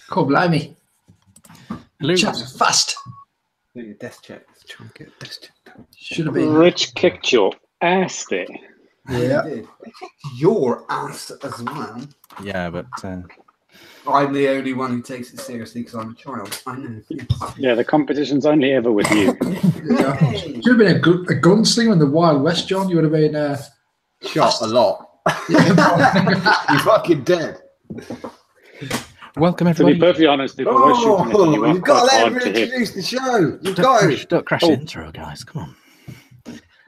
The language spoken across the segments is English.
Cool, blimey. Hello. Chaps are fast. Do a desk check. Let's try and get a desk check done. Should have been. Rich kicked your ass there. Yeah. They did. They kicked your ass as well. Yeah, but I'm the only one who takes it seriously because I'm a child. I know. Yeah, the competition's only ever with you. Yeah. Should have been a gunslinger in the Wild West, John. You would have been Shot a lot. Yeah. You're fucking dead. welcome To everybody. be perfectly honest, if I was shooting it, you You've got to let hard him to hit. introduce the show. You've got to. Don't crash the intro, guys. Come on.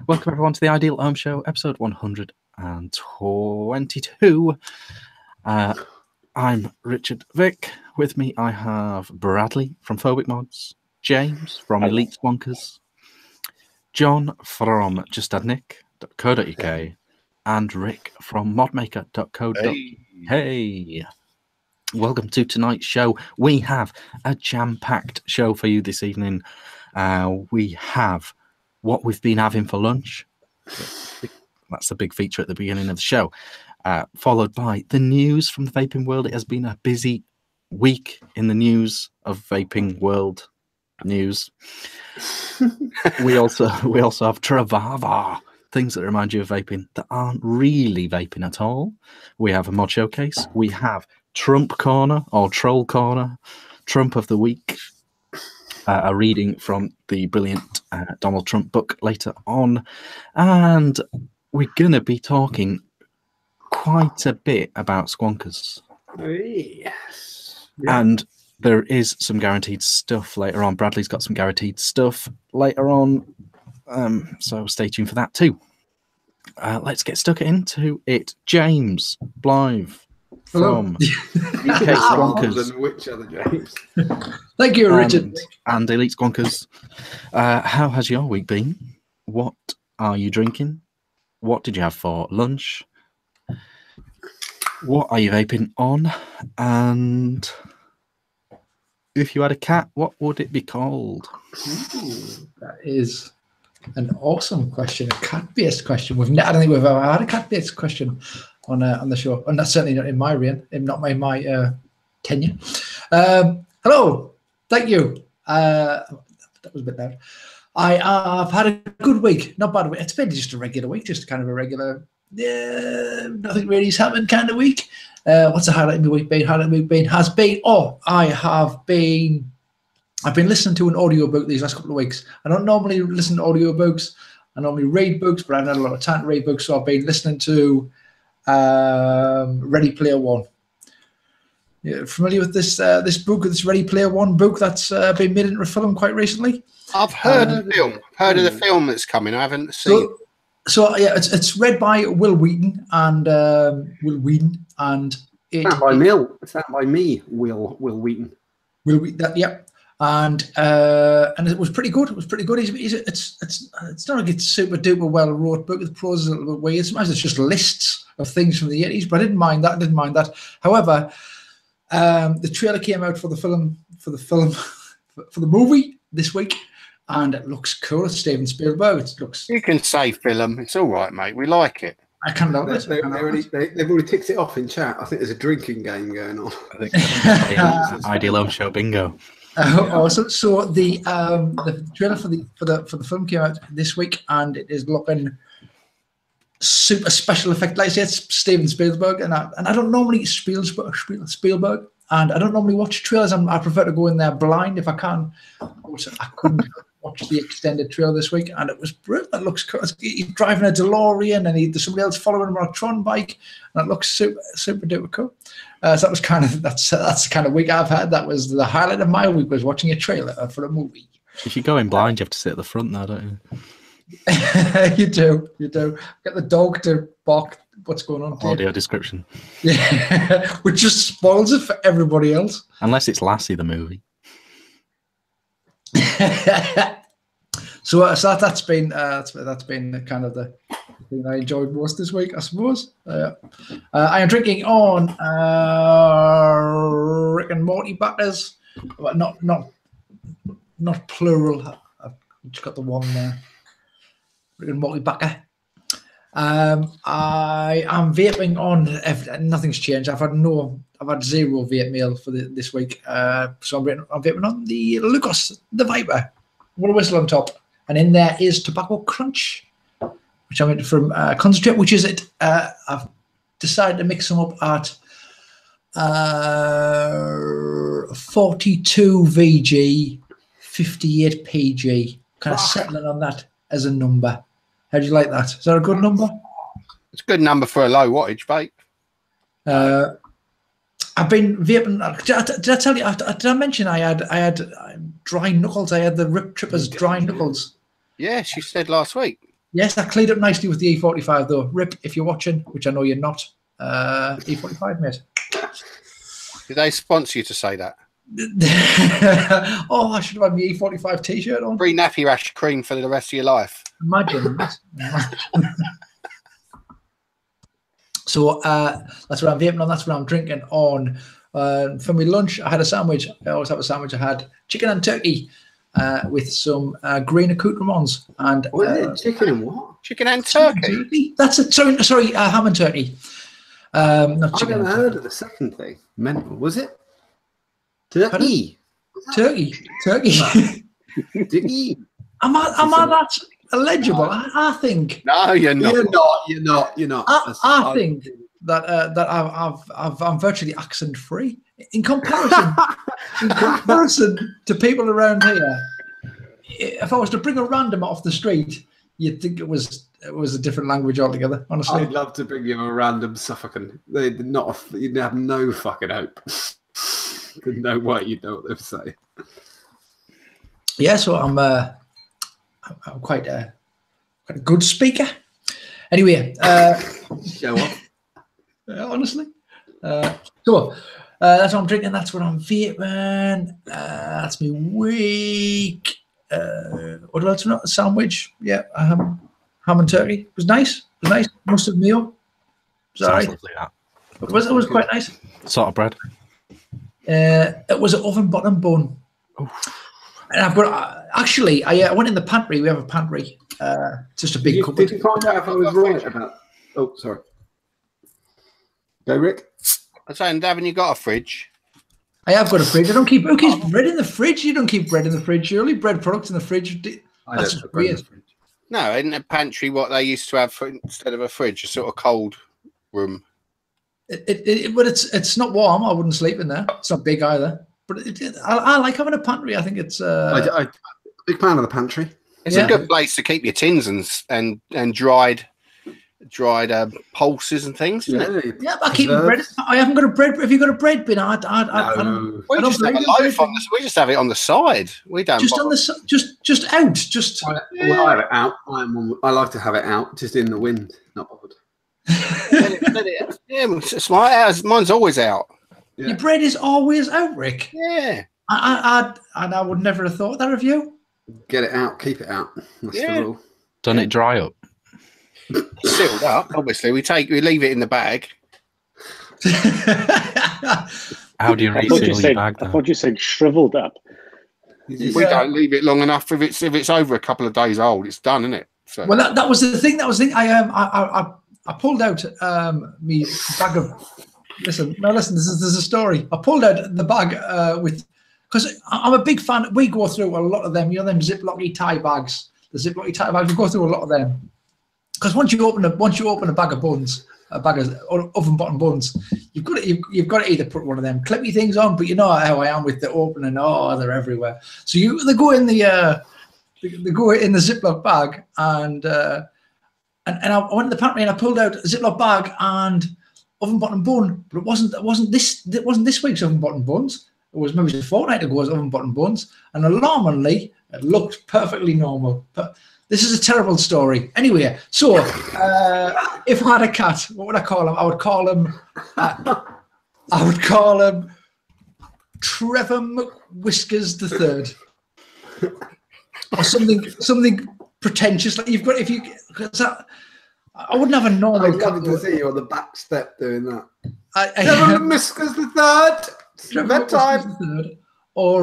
Welcome everyone to the Ideal Home Show, episode 122. I'm Richard Vick. With me, I have Bradley from Phobic Mods, James from Elite Wonkers, John from justadnick.co.uk, and Rick from modmaker.co.uk. Hey, welcome to tonight's show. We have a jam-packed show for you this evening. We have what we've been having for lunch. That's the big feature at the beginning of the show. Followed by the news from the vaping world. It has been a busy week in the news of vaping world news. we also have Travava, things that remind you of vaping that aren't really vaping at all. We have a mod showcase. We have Trump Corner or Troll Corner, Trump of the Week, a reading from the brilliant Donald Trump book later on, and we're going to be talking quite a bit about squonkers. Yes. And there is some guaranteed stuff later on. Bradley's got some guaranteed stuff later on, so stay tuned for that too. Let's get stuck into it. James Blythe from UK Squonkers. Which other James? Thank you, Richard. And Elite Squonkers. How has your week been? What are you drinking? What did you have for lunch? What are you vaping on? And if you had a cat, what would it be called? That is an awesome question, a cat-based question. I don't think we've ever had a cat-based question on the show, and that's certainly not in my reign, not my tenure. Hello, thank you. That was a bit loud. I have had a good week, not bad week. It's been just a regular week, just kind of a regular, nothing really has happened kind of week. What's the highlight of my week been? Highlight of my week has been, I've been listening to an audiobook these last couple of weeks. I don't normally listen to audiobooks. I normally read books, but I haven't had a lot of time to read books, so I've been listening to Ready Player One. Yeah, familiar with this book, this Ready Player One book that's been made into a film quite recently? I've heard of the film. Heard of the film that's coming. I haven't seen it. So yeah, it's read by Will Wheaton and It's not by Mill. It's not by me, Will Wheaton. Will Wheaton, yeah. And it was pretty good. It was pretty good. It's not like it's super duper well wrote book. The prose is a little bit weird. Sometimes it's just lists of things from the 80s, but I didn't mind that. However, the trailer came out for the movie this week, and it looks cool. It's Steven Spielberg. You can say film. It's all right, mate. We like it. I can't love it. They've already ticked it off in chat. I think there's a drinking game going on. I think Ideal Home Show bingo. Awesome. So the trailer for the film came out this week, and it is looking super special effect. Like I said, it's Steven Spielberg, and I don't normally Spielberg, and I don't normally watch trailers. I prefer to go in there blind if I can. Also, I couldn't watch the extended trailer this week, and it was brilliant. It looks cool. He's driving a DeLorean, and there's somebody else following him on a Tron bike, and it looks super duper cool. So that was that's the kind of week I've had. That was the highlight of my week, was watching a trailer for a movie. If you go in blind, you have to sit at the front now, don't you? You do. Get the dog to bark. What's going on? Audio description. Yeah, which just spoils it for everybody else. Unless it's Lassie the movie. So that's been kind of the thing I enjoyed most this week, I suppose. I am drinking on Rick and Morty batters, but not plural. I've just got the one there. Rick and Morty backer. I am vaping on. Nothing's changed. I've had no zero vape mail for this week. So I'm vaping on the Lucas, the Viper, with a whistle on top, and in there is Tobacco Crunch, which I'm into from Concentrate, which is it. I've decided to mix them up at 42 VG, 58 PG. Kind of settling on that as a number. How do you like that? Is that a good number? It's a good number for a low wattage vape. I've been vaping. Did I tell you? Did I mention I had dry knuckles? I had the Rip Trippers dry knuckles. Yes, you said last week. Yes, I cleaned up nicely with the E45 though. Rip, if you're watching, which I know you're not. E45, mate. Did they sponsor you to say that? Oh, I should have had my E45 t-shirt on. Free nappy rash cream for the rest of your life. Imagine. So that's what I'm vaping on. That's what I'm drinking on. For my lunch, I had a sandwich. I always have a sandwich. I had chicken and turkey with some green accoutrements. And chicken and what? Chicken and turkey. That's it. Sorry, ham and turkey. Not I've chicken. never heard of the second thing. Mental, was it? Turkey. Turkey. Turkey. Am I that illegible? I think. No, you're not. You're not. I think that I'm virtually accent free in comparison. To people around here. If I was to bring a random off the street, you'd think it was a different language altogether. Honestly, I'd love to bring you a random Suffolk. You'd have no fucking hope. No way you know what they're saying. Yeah, so I'm quite a good speaker. Anyway, show off. Honestly, so that's what I'm drinking. That's what I'm vaping. That's me week. What else? Not a sandwich. Yeah, ham and turkey. It was nice. Mustard meal. Sorry, it was quite nice. Salt of bread. It was an oven bottom bun. And I've got I went in the pantry. We have a pantry, just a big cupboard. Did you find out if I was right about? Oh, sorry. Go, Rick. I'm saying, haven't you got a fridge? I have got a fridge. I don't keep. Who keeps bread in the fridge? You don't keep bread in the fridge. Surely bread products in the fridge. That's just weird. No, isn't a pantry what they used to have instead of a fridge? A sort of cold room. But it's not warm. I wouldn't sleep in there. It's not big either. But I like having a pantry. I think it's. I'm a big fan of the pantry. It's a good place to keep your tins and dried pulses and things, isn't it? Yeah, but I keep bread. I haven't got a bread. Have you got a bread bin? I don't. We just have a loaf on we just have it on the side. We don't. Just on the just out. Just. Well, I have it out. I like to have it out, just in the wind. Not bothered. Yeah, it's mine's always out. Yeah. Your bread is always out, Rick. Yeah. I would never have thought that of you. Get it out, keep it out. That's the rule. Don't it dry up? Sealed up, obviously. We leave it in the bag. How do you reseal your bag? I thought you said shriveled up. We don't leave it long enough. If it's over a couple of days old, it's done, isn't it? So. Well, that was the thing. That was the thing. I pulled out me bag of. Listen. There's a story. I pulled out the bag because I'm a big fan. We go through a lot of them. You know them Ziplocky tie bags. The Ziplocky tie bags. We go through a lot of them because once you open a bag of buns, a bag of oven bottom buns, you've got to either put one of them clippy things on. But you know how I am with the opening. Oh, they're everywhere. So they go in the Ziploc bag and I went to the pantry and I pulled out a Ziploc bag and oven bottom bun, but it wasn't this week's oven bottom buns. It was maybe a fortnight ago's oven bottom buns, and alarmingly, it looked perfectly normal. But this is a terrible story. Anyway, so if I had a cat, what would I call him? I would call him Trevor McWhiskers III, or something pretentious. Like you've got I wouldn't have a normal. I'd love to see you on the back step doing that. Trevor Whiskers III. Trevor time. Or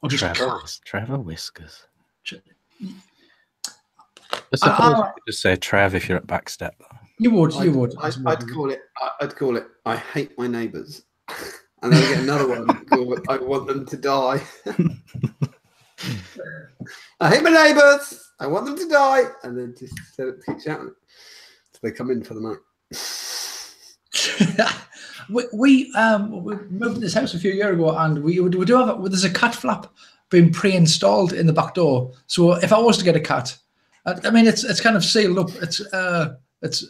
Trevor Whiskers. I suppose you could just say Trev if you're at backstep. You would. I'd call it. I hate my neighbours, and then I get another one called I want them to die. I hate my neighbours. I want them to die, and then just keep shouting. So they come in for the night. we moved to this house a few years ago, and we do have there's a cat flap being pre-installed in the back door. So if I was to get a cat, I mean it's kind of sealed up. It's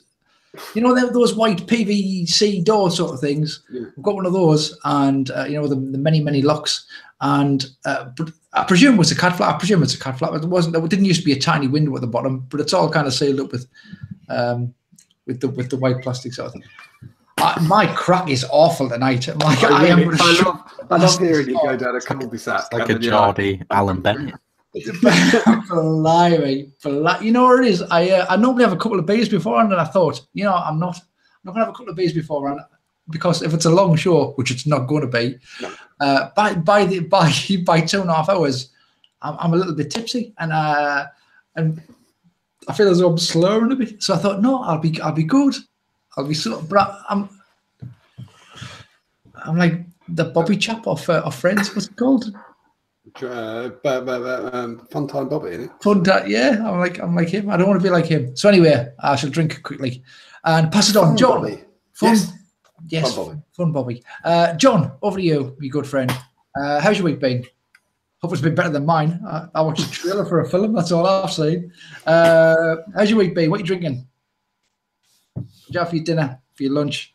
you know those white PVC door sort of things. Yeah. We've got one of those, and you know the many locks. And but I presume it was a cat flap. I presume it's a cat flap. It wasn't. It didn't used to be a tiny window at the bottom, but it's all kind of sealed up with the white plastic sort of thing. My crack is awful tonight. I love hearing you go down a cul-de-sac. Like a Geordie Alan Bennett. Blimey. You know what it is? I normally have a couple of beers beforehand, and I thought, you know, I'm not gonna have a couple of beers beforehand because if it's a long show, which it's not going to be, by 2.5 hours, I'm a little bit tipsy, and I feel as though I'm slurring a bit. So I thought, no, I'll be good. I'll be so. But I'm like the Bobby chap off Friends. What's it called? Fun Time Bobby, isn't it? Fun time, yeah. I'm like him. I don't want to be like him. So anyway, I shall drink quickly and pass it on. Fun John. Bobby. Yes. Fun Bobby. John, over to you, my good friend. How's your week been? Hope it's been better than mine. I watched a trailer for a film. That's all I've seen. How's your week been? What are you drinking? What did you have for your dinner? For your lunch?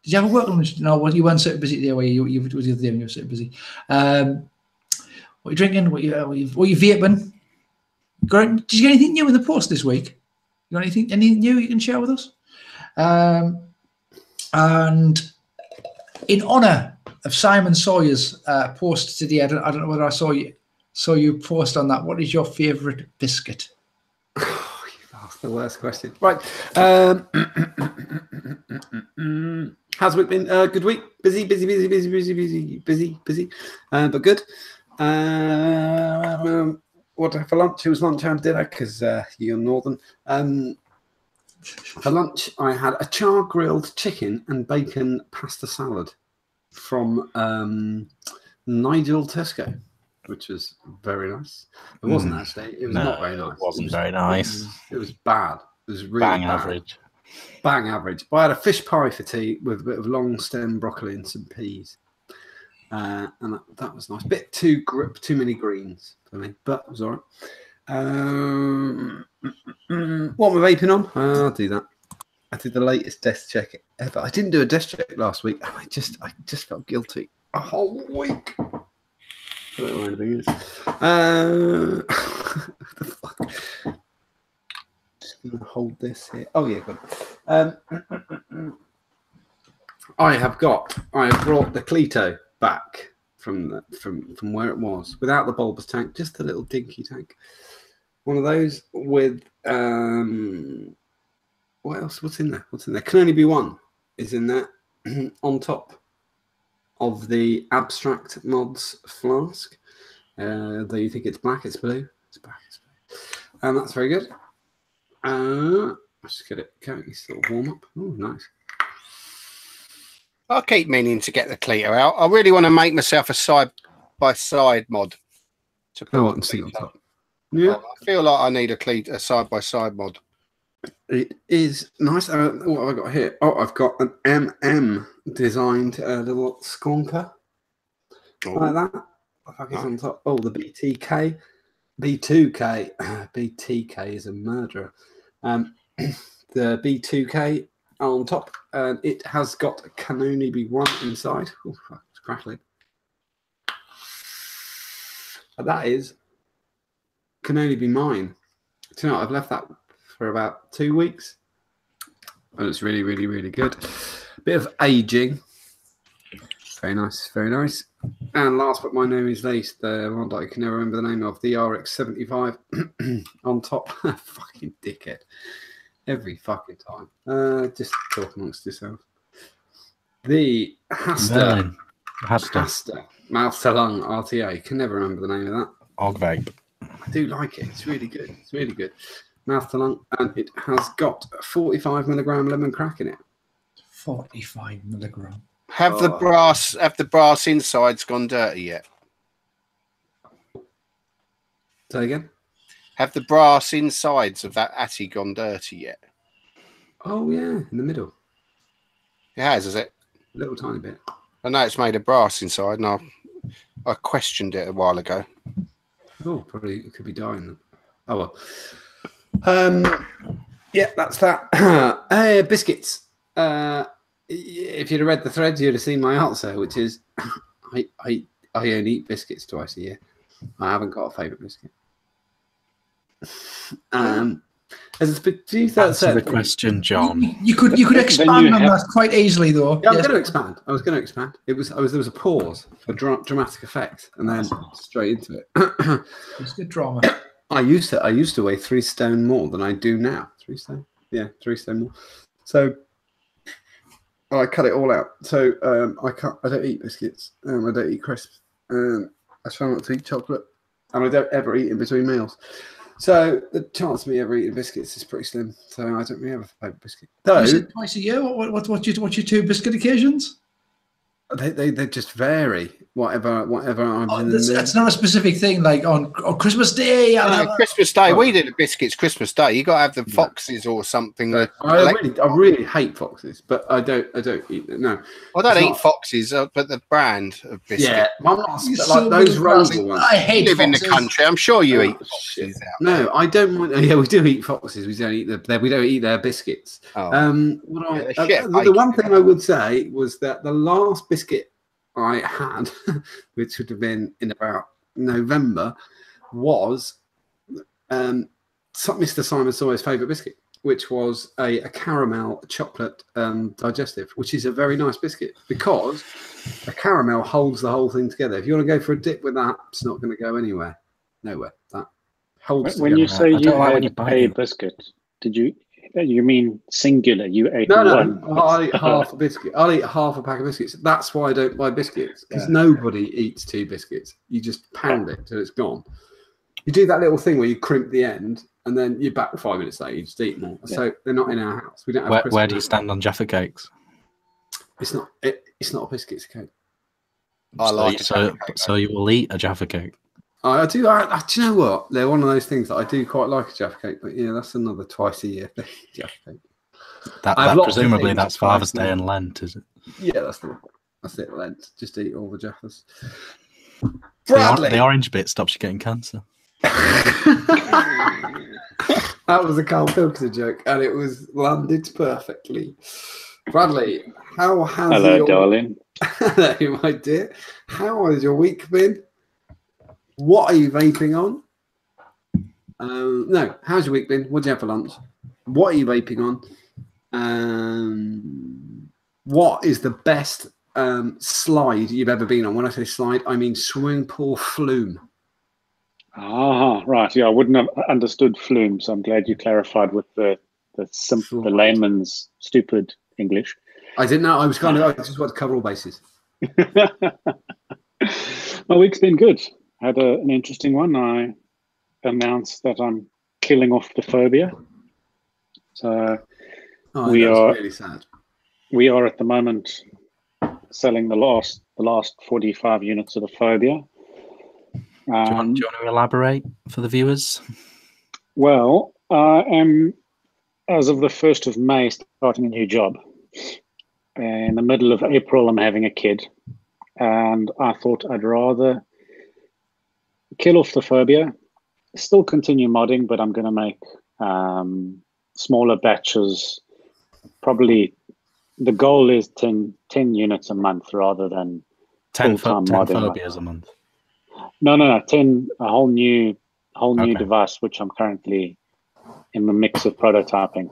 Did you have a work lunch? No, well, you weren't so busy there. Where you was the other day when you were so busy. What are you drinking? What are you vaping? Did you get anything new in the post this week? You got anything new you can share with us? And in honour of Simon Sawyer's post today, I don't know whether I saw you post on that. What is your favourite biscuit? Oh, you've asked the worst question. Right. How's it been? Good week. Busy, but good. What I had for lunch? It was lunch and dinner because you're northern. For lunch, I had a char-grilled chicken and bacon pasta salad from Nigel Tesco, which was very nice. It wasn't actually. It was not very nice. It wasn't very nice. It was bad. It was really bang bad. average. Bang average. But I had a fish pie for tea with a bit of long stem broccoli and some peas. And that was nice. Bit too many greens for me, but it was all right. What am I vaping on? I'll do that. I did the latest desk check ever. I didn't do a desk check last week. I just felt guilty a whole week. I don't know where anything is. What the fuck? Just gonna hold this here. Oh yeah, good. I have brought the Cleto back from where it was without the bulbous tank, just a little dinky tank. One of those with what else? What's in there? Can only be one is in there on top of the Abstract Mods flask. Though you think it's black, it's blue. It's black. And that's very good. Let's get it going. It's still warm up. Oh, nice. I keep meaning to get the Cleto out. I really want to make myself a side-by-side mod. To put and see on top. Yeah. I feel like I need a side-by-side mod. It is nice. What have I got here? Oh, I've got an MM designed little squonker. Like that. The fuck is on top? Oh, the BTK. B2K. BTK is a murderer. The B2K on top. It has got Can Only Be One inside. Oh, fuck, it's crackling. But that is Can Only Be Mine. Do you know, I've left that for about 2 weeks. And it's really, really, really good. Bit of aging. Very nice, very nice. And last but by no means least, the one that I can never remember the name of, the RX-75 on top. Fucking dickhead. Every fucking time. Just talk amongst yourself. The Hasta Mouth to Lung RTA. Can never remember the name of that. Og Vape. I do like it. It's really good. It's really good. mouth to lung, and it has got 45 milligram lemon crack in it. 45 milligram. Have the brass insides gone dirty yet? Say again? Have the brass insides of that Atty gone dirty yet? Oh yeah, in the middle. It has it? A little tiny bit. I know it's made of brass inside, and I questioned it a while ago. Oh, probably it could be dying. Oh well. Yeah, that's that. Biscuits. If you'd have read the threads, you'd have seen my answer, which is I only eat biscuits twice a year. I haven't got a favourite biscuit. As a producer Answer the question, John. You could expand on that quite easily, though. Yeah, I was going to expand. There was a pause for dramatic effect, and then straight into it. It's good drama. I used to weigh 3 stone more than I do now. 3 stone, yeah, 3 stone more. So I cut it all out. So I don't eat biscuits. I don't eat crisps. I try not to eat chocolate, and I don't ever eat in between meals. So the chance of me ever eating biscuits is pretty slim. So I don't really have a favourite biscuit. You said twice a year. What's your 2 biscuit occasions? They just vary. Whatever I'm in the mood. That's not a specific thing. Like on Christmas Day. Christmas Day, we did the biscuits. Christmas Day, you got to have the foxes or something. I really hate foxes, but I don't eat them. No, I don't eat foxes, but the brand of biscuits. Yeah, I'm not like those Rover ones. I hate. You live foxes. in the country. I'm sure you eat foxes. No, I don't mind. Yeah, we do eat foxes. We don't eat their biscuits. Oh. The one thing I would say was that the last biscuit I had, which would have been in about November, was Mr. Simon Sawyer's favourite biscuit, which was a caramel chocolate digestive, which is a very nice biscuit because a caramel holds the whole thing together. If you want to go for a dip with that, it's not going to go nowhere. That holds When together. you say you had a biscuit, did you mean singular? You ate one? No, I'll eat half a biscuit. I'll eat half a pack of biscuits. That's why I don't buy biscuits, because nobody eats 2 biscuits. You just pound it till it's gone. You do that little thing where you crimp the end, and then you're back 5 minutes later. You just eat more. Yeah. So they're not in our house. We don't have. Where do you stand on Jaffa cakes? It's not a biscuit. It's a cake. I like so you will eat a Jaffa cake. I do. Do you know what? They're one of those things that I do quite like a Jaffa cake, but yeah, that's another twice a year thing. Jaffa cake. That presumably that's Father's Day and Lent, is it? Yeah, that's it. Lent. Just eat all the Jaffas. Bradley, the orange bit stops you getting cancer. That was a Carl Pilkington joke, and it was landed perfectly. Bradley, how has Hello, darling. Hello, my dear. How has your week been? What are you vaping on? No, how's your week been? What did you have for lunch? What are you vaping on? What is the best slide you've ever been on? When I say slide, I mean swimming pool flume. Ah, right. Yeah, I wouldn't have understood flume, so I'm glad you clarified with the simple, the layman's stupid English. I didn't know. I just wanted to cover all bases. My week's been good. Had an interesting one. I announced that I'm killing off the phobia. So we are really sad. We are at the moment selling the last 45 units of the phobia. Do you want to elaborate for the viewers? Well, I am, as of the 1st of May, starting a new job. In the middle of April, I'm having a kid. And I thought I'd rather kill off the phobia, still continue modding, but I'm going to make smaller batches. Probably the goal is 10 units a month rather than 10 full-time modding. phobias a month. No, 10, a whole new device, which I'm currently in the mix of prototyping.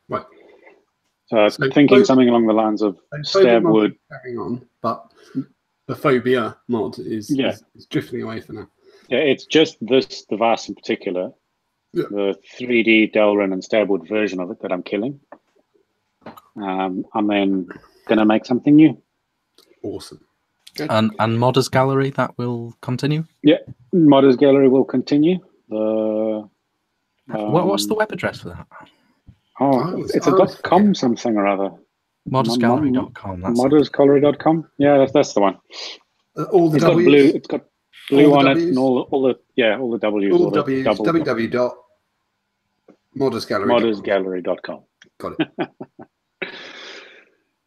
Right. So thinking something along the lines of stab wood. Carrying on, but the phobia mod is drifting away for now. Yeah, it's just this device in particular, the 3D Delrin and Stabwood version of it that I'm killing. I'm then going to make something new. Awesome. Good. And Modders Gallery, that will continue? Yeah, Modders Gallery will continue. The What's the web address for that? It's a .com something or other. Moddersgallery.com. Moddersgallery.com. Yeah, that's the one. All the It's W's. got blue. It's got blue on it, W's. and all the W's. All W's. www.moddersgallery.com. Moddersgallery.com. Got it.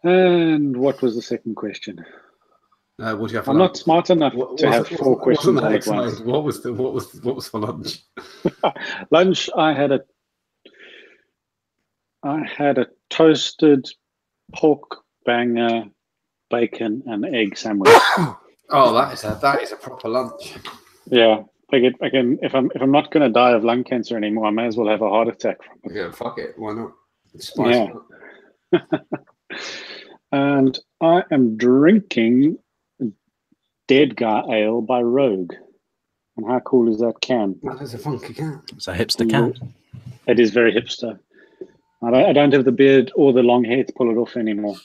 And what was the second question? What do you have for I'm lunch? not smart enough to have four questions all at once. What was for lunch? Lunch, I had a toasted pork banger, bacon, and egg sandwich. Oh, that is a proper lunch. Yeah, again, if I'm not going to die of lung cancer anymore, I may as well have a heart attack from it. Yeah, fuck it. Why not? It's spicy. Yeah. And I am drinking Dead Guy Ale by Rogue. And how cool is that can? That is a funky can. It's a hipster can. It is very hipster. I don't have the beard or the long hair to pull it off anymore.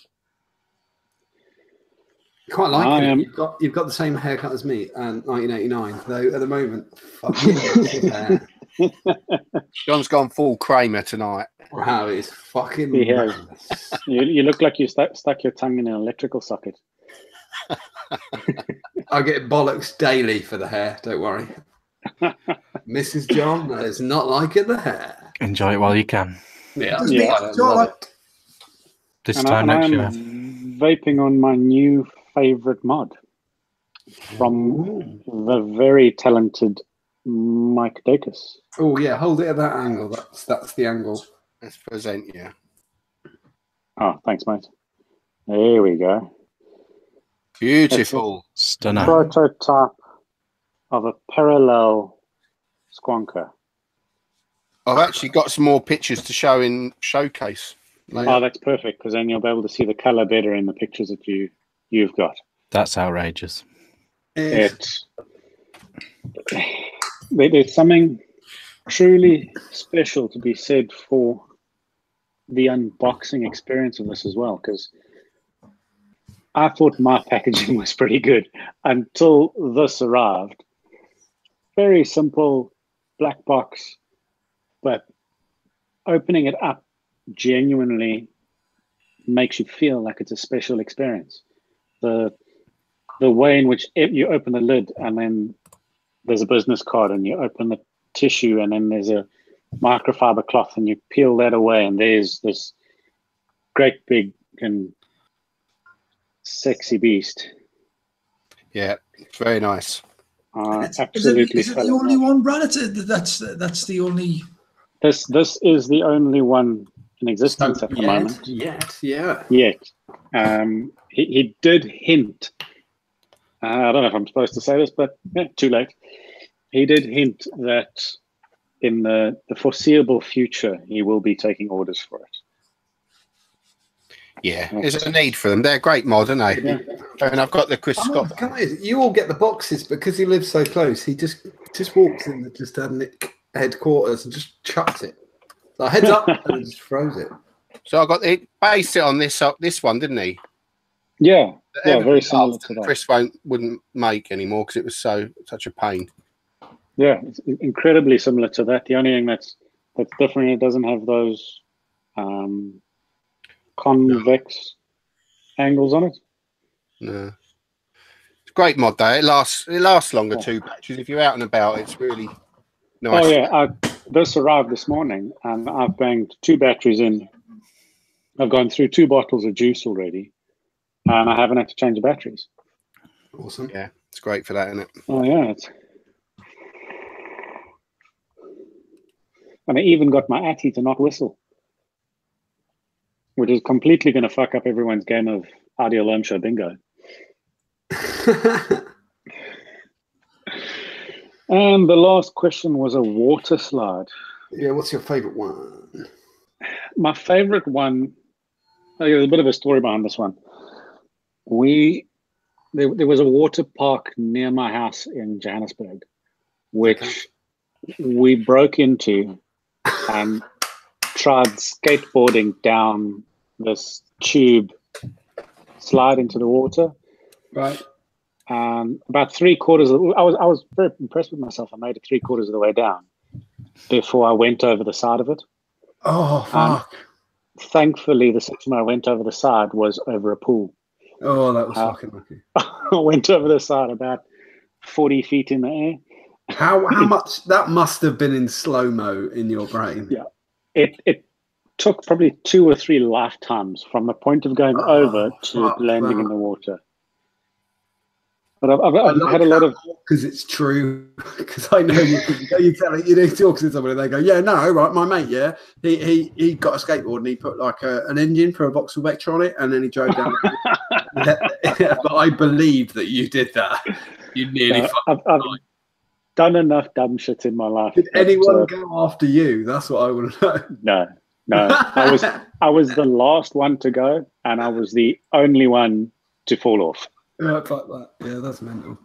Quite like it. You've got the same haircut as me, and 1989. Though at the moment, fuck it. John's gone full Kramer tonight. Wow, it's fucking. He has. You look like you stuck your tongue in an electrical socket. I get bollocks daily for the hair. Don't worry, Mrs. John. That is not like it. The hair. Enjoy it while you can. Yeah. This time next year. Vaping on my new favorite mod from the very talented Mike Dacus. Oh yeah, hold it at that angle. That's the angle. Let's present you. Oh, thanks, mate. There we go. Beautiful. Stunner. Prototype of a parallel squonker. I've actually got some more pictures to show in showcase. Later. Oh, that's perfect, because then you'll be able to see the color better in the pictures that you've got. That's outrageous. There's something truly special to be said for the unboxing experience of this as well, because I thought my packaging was pretty good until this arrived. Very simple black box, but opening it up genuinely makes you feel like it's a special experience. The way in which you open the lid and then there's a business card, and you open the tissue and then there's a microfiber cloth, and you peel that away and there's this great big and sexy beast. Yeah, it's very nice. Absolutely. Is it the only one, Brad? That's the only. This is the only one in existence at the moment. Yet. He did hint. I don't know if I'm supposed to say this, but too late. He did hint that in the foreseeable future, he will be taking orders for it. Yeah, there's a need for them. They're a great mod, aren't they? Yeah. And I've got the Chris Scott. Guys, you all get the boxes because he lives so close. He just walks in the just headquarters and just chucks it. Like, heads up, and just throws it. So I got it based it on this one, didn't he? Yeah, very similar to that. Chris wouldn't make anymore because it was such a pain. Yeah, it's incredibly similar to that. The only thing that's different, it doesn't have those convex angles on it. No. It's a great mod though. It lasts longer too. If you're out and about, it's really nice. Oh yeah, this arrived this morning and I've banged 2 batteries in. I've gone through 2 bottles of juice already, and I haven't had to change the batteries. Awesome. Yeah, it's great for that, isn't it? Oh yeah. And I even got my Atty to not whistle, which is completely going to fuck up everyone's game of Ideal Loan Show Bingo. And the last question was a water slide. Yeah, what's your favorite one? My favorite one, there's a bit of a story behind this one. There was a water park near my house in Johannesburg, which we broke into and tried skateboarding down this tube slide into the water. Right. About 3/4 of I was very impressed with myself. I made it 3/4 of the way down, before I went over the side of it. Oh, fuck. Thankfully, the section I went over the side was over a pool. Oh, that was fucking lucky. I went over the side about 40 feet in the air. How much that must have been in slow-mo in your brain? Yeah. It took probably 2 or 3 lifetimes from the point of going over to landing in the water. But I've had a lot of, because it's true. Because I know you tell it, you talk to somebody, they go, "Yeah, no, right, my mate, yeah, he got a skateboard and he put like an engine for a box of Vector on it, and then he drove down." But I believed that you did that. You nearly. I've done enough dumb shit in my life. Did anyone go after you? That's what I want to know. No. I was the last one to go, and I was the only one to fall off. Yeah, like that. Yeah, that's mental.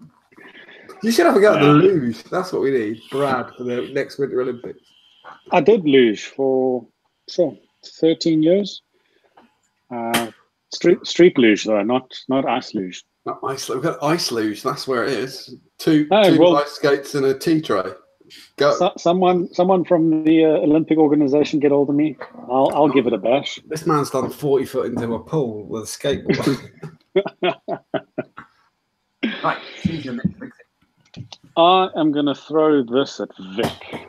You should have a go at the luge. That's what we need, Brad, for the next Winter Olympics. I did luge for 13 years. Street luge though, not ice luge. Not ice luge. We've got ice luge. That's where it is. Two ice skates and a tea tray. Go. Someone from the Olympic organization get hold of me. I'll give it a bash. This man's done 40 foot into a pool with a skateboard. Right, choose your next big thing. I am going to throw this at Vic.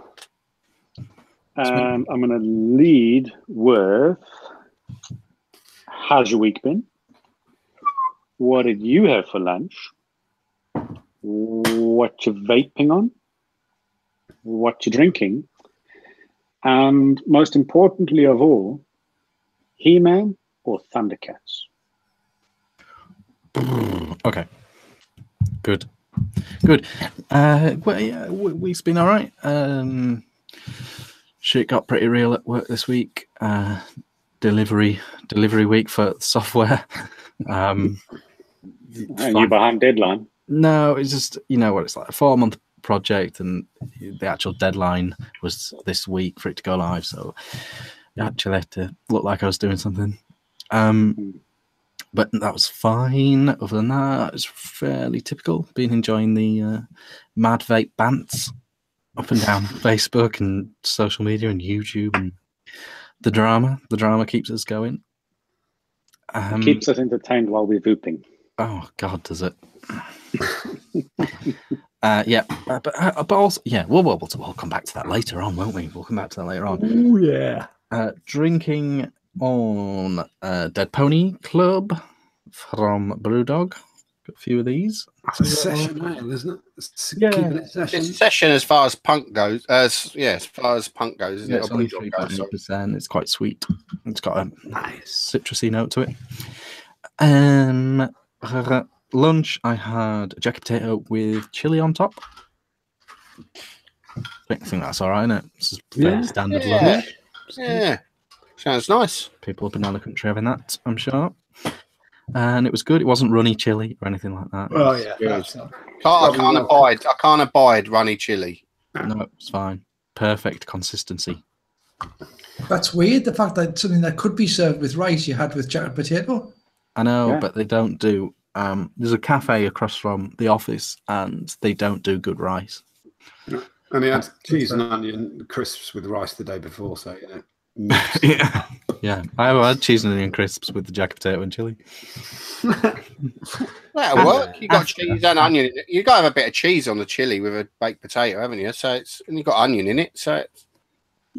And I'm going to lead with, how's your week been? What did you have for lunch? What you vaping on? What you drinking? And most importantly of all, He-Man or Thundercats? Okay. Good. Well, yeah, week's been all right. Shit got pretty real at work this week. Delivery week for software. And you're behind deadline? No, it's just, you know what it's like, a 4-month project, and the actual deadline was this week for it to go live. So I actually had to look like I was doing something. But that was fine. Other than that, it's fairly typical. Been enjoying the mad vape bants up and down Facebook and social media and YouTube, and the drama. The drama keeps us going. Keeps us entertained while we're vaping. Oh God, does it? But also, yeah, we'll come back to that later on, won't we? We'll come back to that later on. Oh yeah. Drinking on Dead Pony Club from Brewdog. Got a few of these. That's a session ale, isn't it? Yeah. Keeping it session. It's session as far as punk goes. As far as punk goes, isn't it? It's only 3.8%. It's quite sweet. It's got a nice citrusy note to it. Lunch, I had a jacket potato with chili on top. I think that's all right, isn't it? It's fairly standard lunch. Yeah, sounds nice. People up and down the country having that, I'm sure. And it was good. It wasn't runny chili or anything like that. Oh yeah, I can't abide runny chili. No, it's fine. Perfect consistency. That's weird. The fact that something that could be served with rice you had with jacket potato. I know, but they don't do. There's a cafe across from the office, and they don't do good rice. And he had cheese and onion crisps with rice the day before, so you know. Yeah. I had cheese and onion crisps with the jacket potato and chili. That'll work. You got cheese and onion. You got to have a bit of cheese on the chili with a baked potato, haven't you? So and you got onion in it, so it's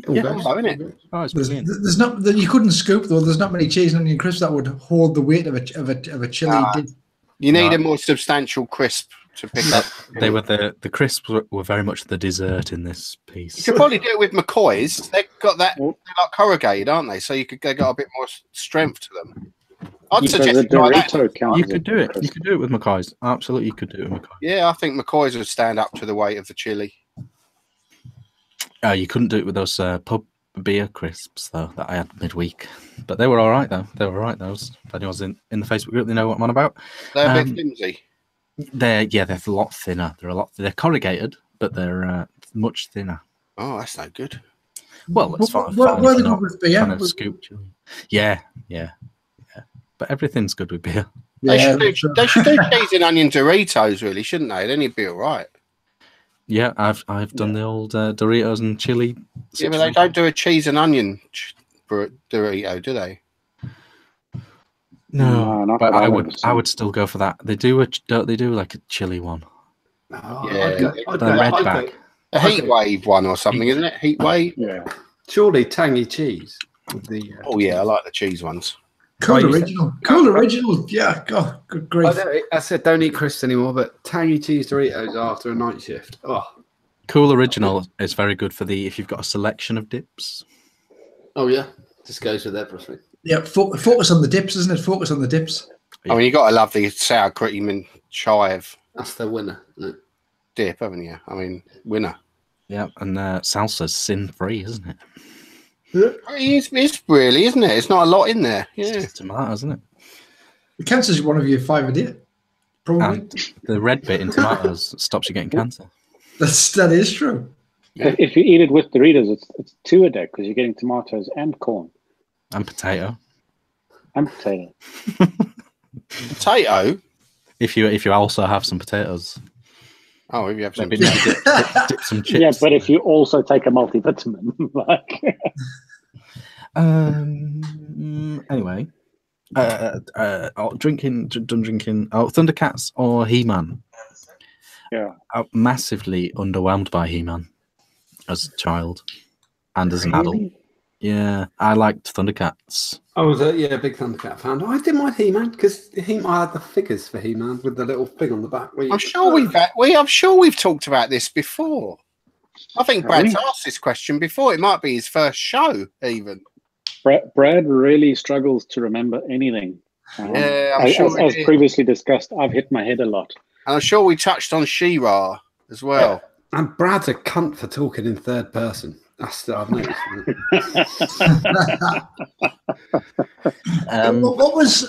isn't it? Oh, it's brilliant. There's not that you couldn't scoop though. There's not many cheese and onion crisps that would hold the weight of a chili. You need a more substantial crisp to pick up. They were the crisps were very much the dessert in this piece. You could probably do it with McCoy's. They've got that. They're like corrugated, aren't they? So they got a bit more strength to them. I'd suggest try that. You could do it. You could do it with McCoy's. Absolutely, you could do it with McCoy's. Yeah, I think McCoy's would stand up to the weight of the chili. You couldn't do it with those pub beer crisps though that I had midweek, but they were all right though. Those. If anyone's in the Facebook group, they know what I'm on about. They're a bit flimsy. They're a lot thinner. They're corrugated, but they're much thinner. Oh, that's no good. Well, it's fine. What are they good with beer? Kind of scoop chili. Yeah. But everything's good with beer. They should do cheese and onion Doritos, really, shouldn't they? Then you'd be all right. Yeah, I've done the old Doritos and chili. Yeah, but they don't do a cheese and onion Dorito, do they? No, not but that I I've would ever seen. still go for that. They do don't they do like a chili one? Oh, Yeah, The red bag. A heat wave one or something, isn't it? Heat wave. Yeah. Surely tangy cheese with the. Oh yeah, I like the cheese ones. Cool you original. Cool original. Yeah, God, good grief. I said don't eat crisps anymore, but tangy cheese Doritos after a night shift. Oh, Cool Original is very good for if you've got a selection of dips. oh yeah, just goes with everything. Yeah, focus on the dips, isn't it? Focus on the dips. I mean, you got to love the sour cream and chive That's the winner. Isn't it? dip, haven't you? I mean, winner. Yeah, and salsa's sin-free, isn't it? It's really, isn't it? It's not a lot in there. It's Yeah. just tomatoes, isn't it? It counts as one of your 5 a day. Probably. And the red bit in tomatoes stops you getting cancer. That is true. Yeah. If you eat it with Doritos, it's 2 a day because you're getting tomatoes and corn And potato. and potato. Potato. If you also have some potatoes. Oh, if you have some. Maybe dip some chips. Yeah, but if you also take a multivitamin, like Anyway, done drinking. Oh, Thundercats or He-Man. Yeah. I'm massively underwhelmed by He-Man as a child and as an adult. Really? Yeah, I liked Thundercats. I was a big Thundercat fan. I didn't mind He-Man because I had the figures for He-Man with the little thing on the back. I'm sure we've talked about this before. I think Brad's asked this question before. It might be his first show, even. Brad really struggles to remember anything. Yeah, I'm sure. As previously discussed, I've hit my head a lot. And I'm sure we touched on She-Ra as well. Yeah. And Brad's a cunt for talking in third person. That's I've noticed.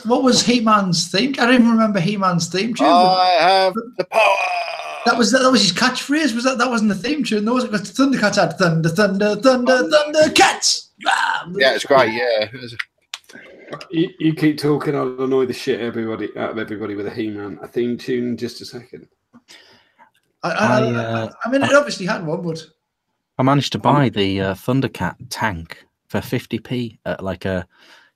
What was He-Man's theme? I don't even remember He-Man's theme tune. I have the power. That was his catchphrase. Was that wasn't the theme tune? No, it was Thundercats had thunder cats. Yeah, it's great. Yeah. You keep talking, I'll annoy the shit out of everybody with a He-Man. A theme tune in just a second. I mean, it obviously had one, but I managed to buy the Thundercat tank for 50p at like where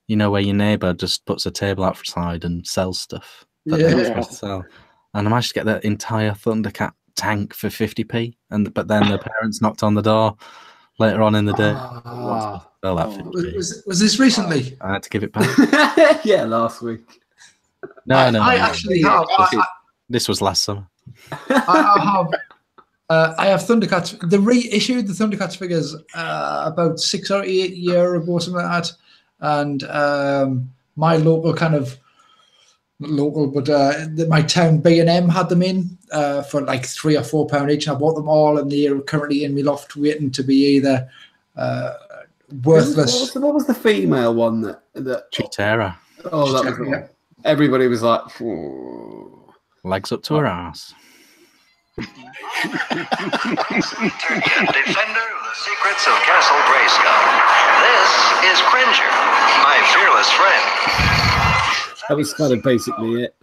your neighbour just puts a table outside and sells stuff that they're not supposed to sell. And I managed to get the entire Thundercat tank for 50p. But then the parents knocked on the door later on in the day. Sell that 50p. Was this recently? I had to give it back. Yeah, last week. No. I actually have. This was last summer. I have Thundercats. They reissued the Thundercats figures about 6 or 8 years ago, something like that. And my local my town B&M had them in for like £3 or £4 each. And I bought them all, and they're currently in my loft waiting to be either worthless. What was the female one that Chitara. Oh, that was the one. Everybody was like, "Ooh." Legs up to her ass. Defender of the secrets of Castle Grayskull. This is Cringer, my fearless friend. That was kind of basically it.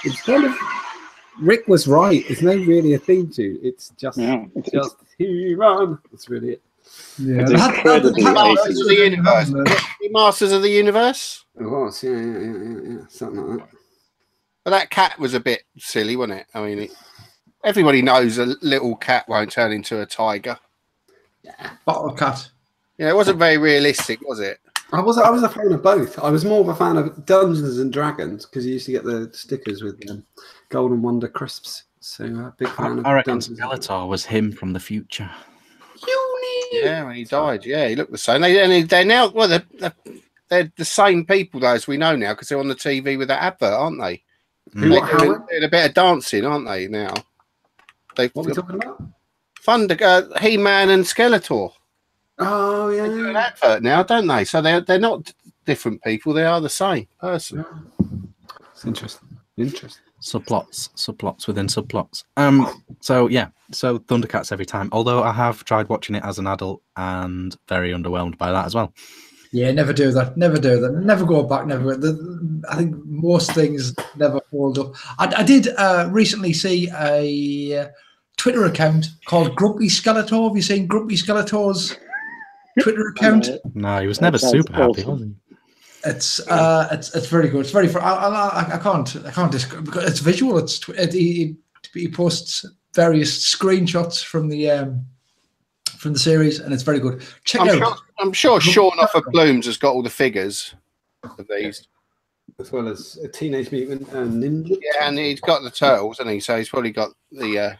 It's kind of Rick was right. It's not really a theme tune. It's just He-Man. That's really it. Yeah, Masters of the Universe. Masters of the Universe. It was, yeah, something like that. But that cat was a bit silly, wasn't it? I mean, everybody knows a little cat won't turn into a tiger. Yeah. Bottle cat. Yeah, it wasn't very realistic, was it? I was a fan of both. I was more of a fan of Dungeons and Dragons because you used to get the stickers with Golden Wonder crisps. So big fan of I reckon Dungeons. Skeletor was him from the future. Yeah, when he died. Yeah, he looked the same. They're now they're the same people though as we know now because they're on the TV with that advert, aren't they? They're doing a bit of dancing, aren't they? Now. What are we talking about? He-Man and Skeletor. Oh yeah. They do an advert now, don't they? So they're not different people. They are the same person. It's interesting. Subplots within subplots. So Thundercats every time. Although I have tried watching it as an adult and very underwhelmed by that as well. Yeah, never do that. Never do that. Never go back. Never. I think most things never hold up. I did recently see a Twitter account called Grumpy Skeletor. Have you seen Grumpy Skeletor's Twitter account? No, he was never super happy, was he? It's very good. It's very. I can't describe because it's visual. He posts various screenshots from the series, and it's very good. Check it out. I'm sure Sean off of Blooms has got all the figures of these, as well as a Teenage Mutant Ninja. Yeah, and he's got the turtles, hasn't he? So he's probably got the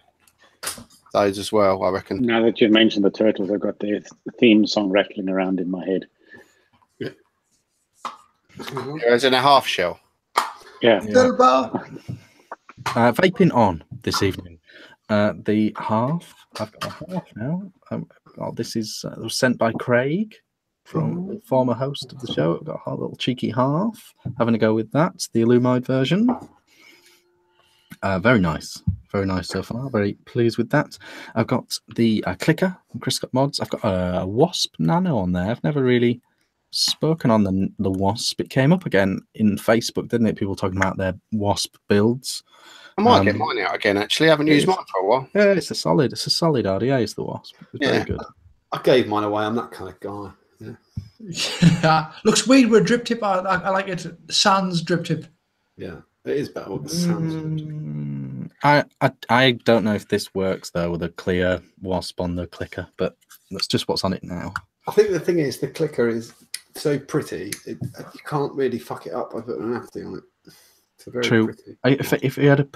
those as well, I reckon. Now that you've mentioned the turtles, I've got the theme song rattling around in my head. Yeah, it's in a half shell. Yeah. Vaping on this evening. The half. I've got a half now. This was sent by Craig, from the former host of the show. I've got a little cheeky half. Having a go with that. The Illumide version. Very nice. Very nice so far. Very pleased with that. I've got the clicker from Chris Scott Mods. I've got a Wasp Nano on there. I've never really spoken on the Wasp. It came up again in Facebook, didn't it? People talking about their Wasp builds. I might get mine out again, actually. I haven't used mine for a while. Yeah, it's a solid RDA, is the Wasp. It's very good. I gave mine away. I'm that kind of guy. Yeah. Looks weird with a drip tip. I like it. Sans drip tip. Yeah, it is better with the sans drip tip. I don't know if this works though with a clear Wasp on the clicker, but that's just what's on it now. I think the thing is the clicker is so pretty. You can't really fuck it up by putting an natty on it. True. Pretty. If we had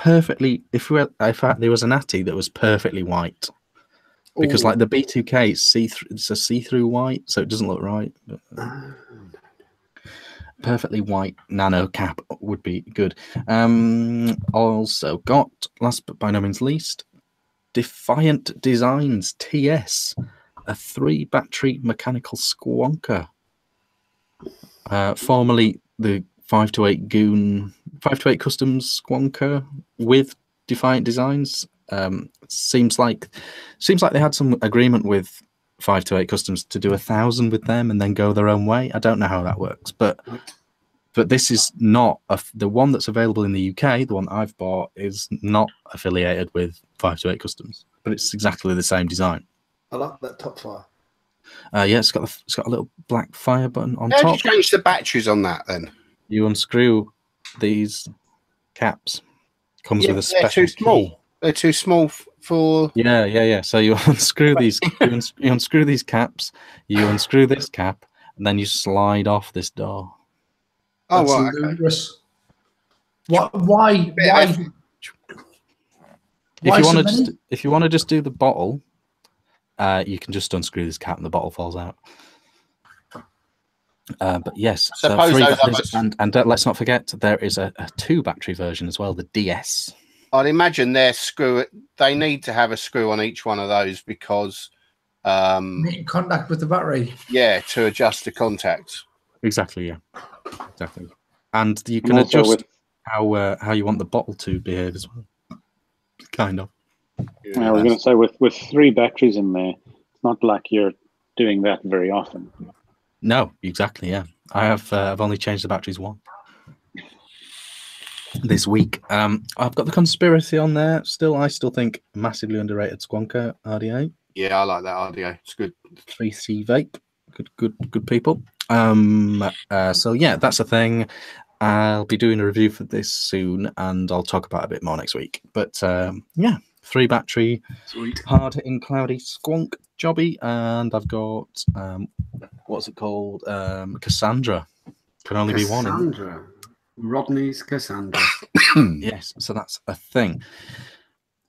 there was a natty that was perfectly white, because like the B2K, it's a see-through white, so it doesn't look right. But, perfectly white nano cap would be good. Also got, last but by no means least, Defiant Designs TS, a 3-battery mechanical squonker. Formerly the 528 Customs squonker with Defiant Designs. Seems like they had some agreement with 528 Customs to do 1,000 with them and then go their own way. I don't know how that works, but this is not the one that's available in the UK. The one I've bought is not affiliated with 528 Customs, but it's exactly the same design. I like that top fire. Yeah, it's got a little black fire button on top. How do you change the batteries on that then? You unscrew these caps. Comes with a special. They're too small. They're too small for. Yeah. So you unscrew these. you unscrew these caps. You unscrew this cap, and then you slide off this door. Oh, right. Ludicrous. Why? If you want to just do the bottle, you can just unscrew this cap and the bottle falls out. But yes, so 3 batteries, and let's not forget there is a 2-battery version as well, the DS. I'd imagine they need to have a screw on each one of those because in contact with the battery. Yeah, to adjust the contacts. Exactly. Yeah. Exactly. And you can adjust how you want the bottle to behave as well. Kind of. I was going to say with 3 batteries in there, it's not like you're doing that very often. No, exactly. Yeah, I've only changed the batteries once this week. I've got the Conspiracy on there. I still think massively underrated squonker RDA. Yeah, I like that RDA. It's good. 3C Vape. Good people. So yeah, that's a thing. I'll be doing a review for this soon, and I'll talk about it a bit more next week. But yeah, 3-battery, hard hitting, cloudy squonk jobby, and I've got what's it called? Cassandra. Can only be one. Cassandra. Rodney's Cassandra. Yes, so that's a thing.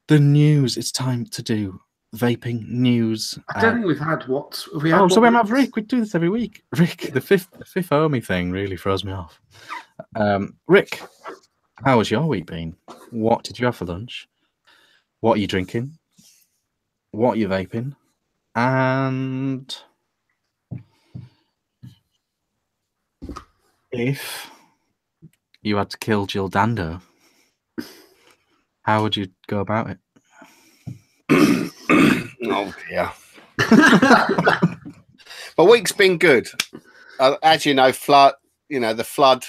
The news. It's time to do vaping news. I don't think we've had what. So we have Rick. We do this every week. Rick, the fifth homie thing really throws me off. Rick, how has your week been? What did you have for lunch? What are you drinking? What are you vaping? And if you had to kill Jill Dando, how would you go about it? Oh dear. My week's been good. as you know, the flood